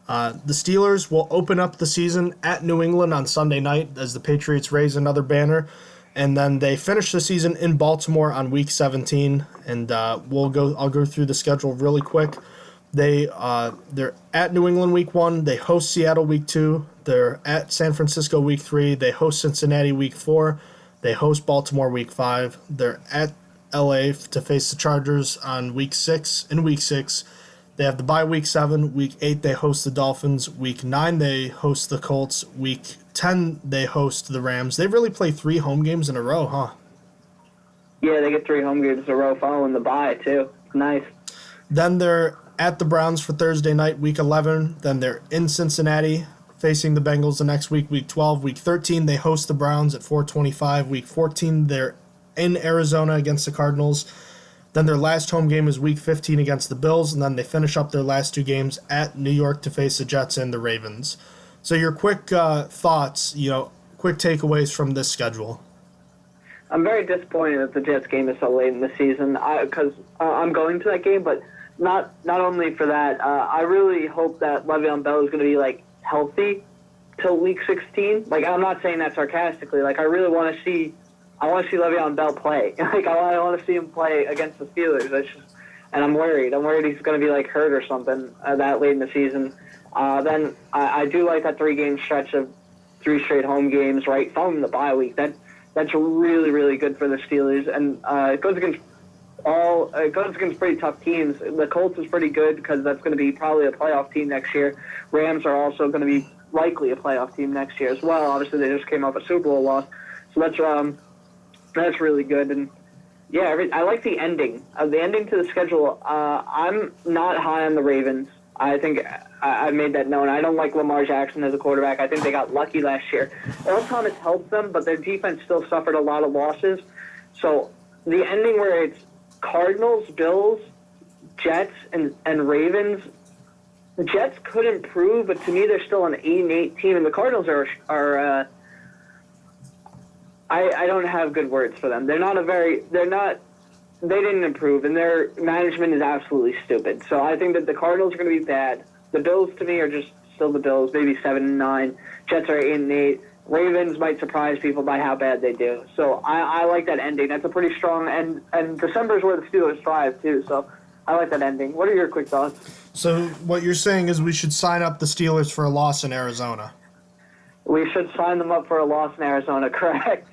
The Steelers will open up the season at New England on Sunday night as the Patriots raise another banner, and then they finish the season in Baltimore on Week 17. And I'll go through the schedule really quick. They're at New England Week 1. They host Seattle Week 2. They're at San Francisco Week 3. They host Cincinnati Week 4. They host Baltimore Week 5. They're at LA to face the Chargers on Week 6. In Week 6, they have the bye Week 7. Week 8, they host the Dolphins. Week 9, they host the Colts. Week 10, they host the Rams. They really play 3 home games in a row, huh? Yeah, they get 3 home games in a row following the bye, too. Nice. Then they're at the Browns for Thursday night, Week 11. Then they're in Cincinnati facing the Bengals the next week, Week 12. Week 13, they host the Browns at 4:25. Week 14, they're in Arizona against the Cardinals. Then their last home game is Week 15 against the Bills, and then they finish up their last 2 games at New York to face the Jets and the Ravens. So your quick thoughts, quick takeaways from this schedule. I'm very disappointed that the Jets game is so late in the season because I'm going to that game, but not only for that, I really hope that Le'Veon Bell is going to be, like, healthy till Week 16. Like, I'm not saying that sarcastically. Like, I really want to see Le'Veon Bell play. Like, I want to see him play against the Steelers. And I'm worried. I'm worried he's going to be, like, hurt or something that late in the season. Then I do like that 3-game stretch of 3 straight home games, right, from the bye week. That's really, really good for the Steelers. And it goes against pretty tough teams. The Colts is pretty good because that's going to be probably a playoff team next year. Rams are also going to be likely a playoff team next year as well. Obviously, they just came off a Super Bowl loss. So that's really good. And, yeah, I like the ending. The ending to the schedule, I'm not high on the Ravens. I think I made that known. I don't like Lamar Jackson as a quarterback. I think they got lucky last year. Earl Thomas helped them, but their defense still suffered a lot of losses. So the ending where it's Cardinals, Bills, Jets, and Ravens, the Jets could improve, but to me they're still an 8-8 team, and the Cardinals are I don't have good words for them. They didn't improve, and their management is absolutely stupid. So I think that the Cardinals are going to be bad. The Bills, to me, are just still the Bills, maybe 7-9. Jets are 8-8. Ravens might surprise people by how bad they do. So I like that ending. That's a pretty strong end. And December is where the Steelers thrive, too. So I like that ending. What are your quick thoughts? So what you're saying is we should sign up the Steelers for a loss in Arizona. We should sign them up for a loss in Arizona, correct?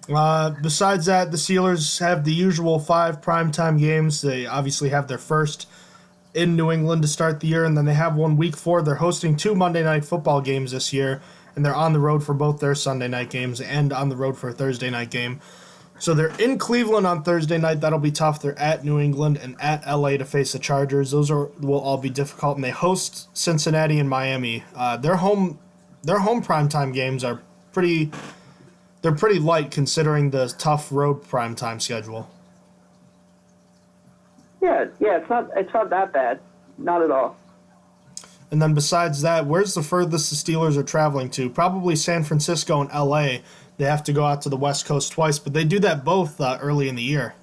Besides that, the Steelers have the usual 5 primetime games. They obviously have their first in New England to start the year, and then they have one Week 4. They're hosting 2 Monday Night Football games this year, and they're on the road for both their Sunday night games and on the road for a Thursday night game. So they're in Cleveland on Thursday night. That'll be tough. They're at New England and at LA to face the Chargers. Those will all be difficult, and they host Cincinnati and Miami. Their home primetime games are pretty light considering the tough road primetime schedule. Yeah, it's not that bad. Not at all. And then besides that, where's the furthest the Steelers are traveling to? Probably San Francisco and LA. They have to go out to the West Coast twice, but they do that both early in the year.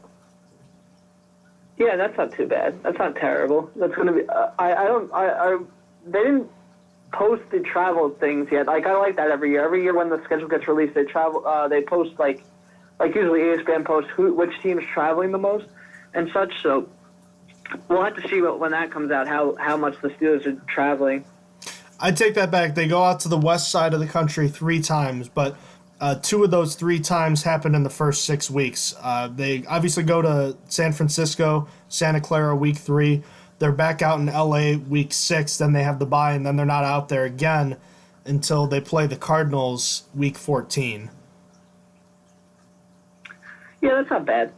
Yeah, that's not too bad. That's not terrible. That's going to be. They didn't post the travel things yet. Like, I like that every year. Every year when the schedule gets released, they post like usually ESPN posts which team is traveling the most and such. So we'll have to see when that comes out how much the Steelers are traveling. I take that back. They go out to the west side of the country 3 times, but 2 of those 3 times happen in the first 6 weeks. They obviously go to San Francisco, Santa Clara week 3. They're back out in LA week 6. Then they have the bye, and then they're not out there again until they play the Cardinals week 14. Yeah, that's not bad.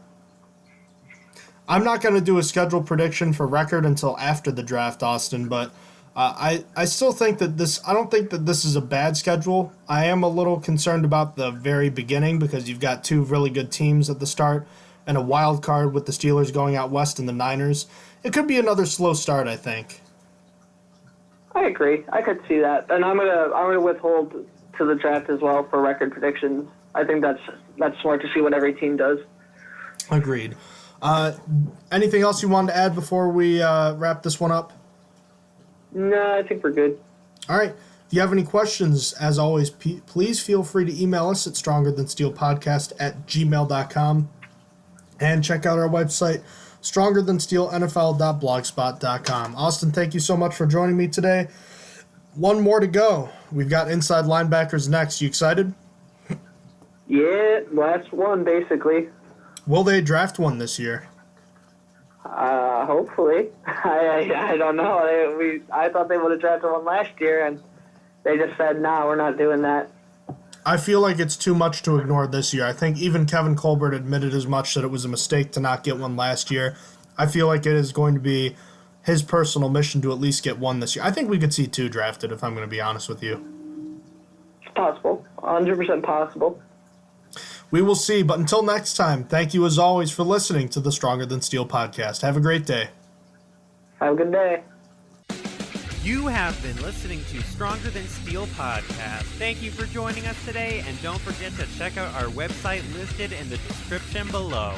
I'm not going to do a schedule prediction for record until after the draft, Austin, but I still think that I don't think that this is a bad schedule. I am a little concerned about the very beginning because you've got 2 really good teams at the start and a wild card with the Steelers going out west and the Niners. It could be another slow start, I think. I agree. I could see that. And I'm gonna withhold to the draft as well for record predictions. I think that's smart to see what every team does. Agreed. Anything else you wanted to add before we wrap this one up? No, I think we're good. All right. If you have any questions, as always, please feel free to email us at strongerthansteelpodcast@gmail.com and check out our website, strongerthansteelnfl.blogspot.com. Austin, thank you so much for joining me today. One more to go. We've got inside linebackers next. You excited? Yeah, last one, basically. Will they draft one this year? Hopefully. I don't know. I thought they would have drafted one last year, and they just said, "No, we're not doing that." I feel like it's too much to ignore this year. I think even Kevin Colbert admitted as much that it was a mistake to not get one last year. I feel like it is going to be his personal mission to at least get one this year. I think we could see 2 drafted, if I'm going to be honest with you. It's possible. 100% possible. We will see, but until next time, thank you as always for listening to the Stronger Than Steel podcast. Have a great day. Have a good day. You have been listening to Stronger Than Steel podcast. Thank you for joining us today, and don't forget to check out our website listed in the description below.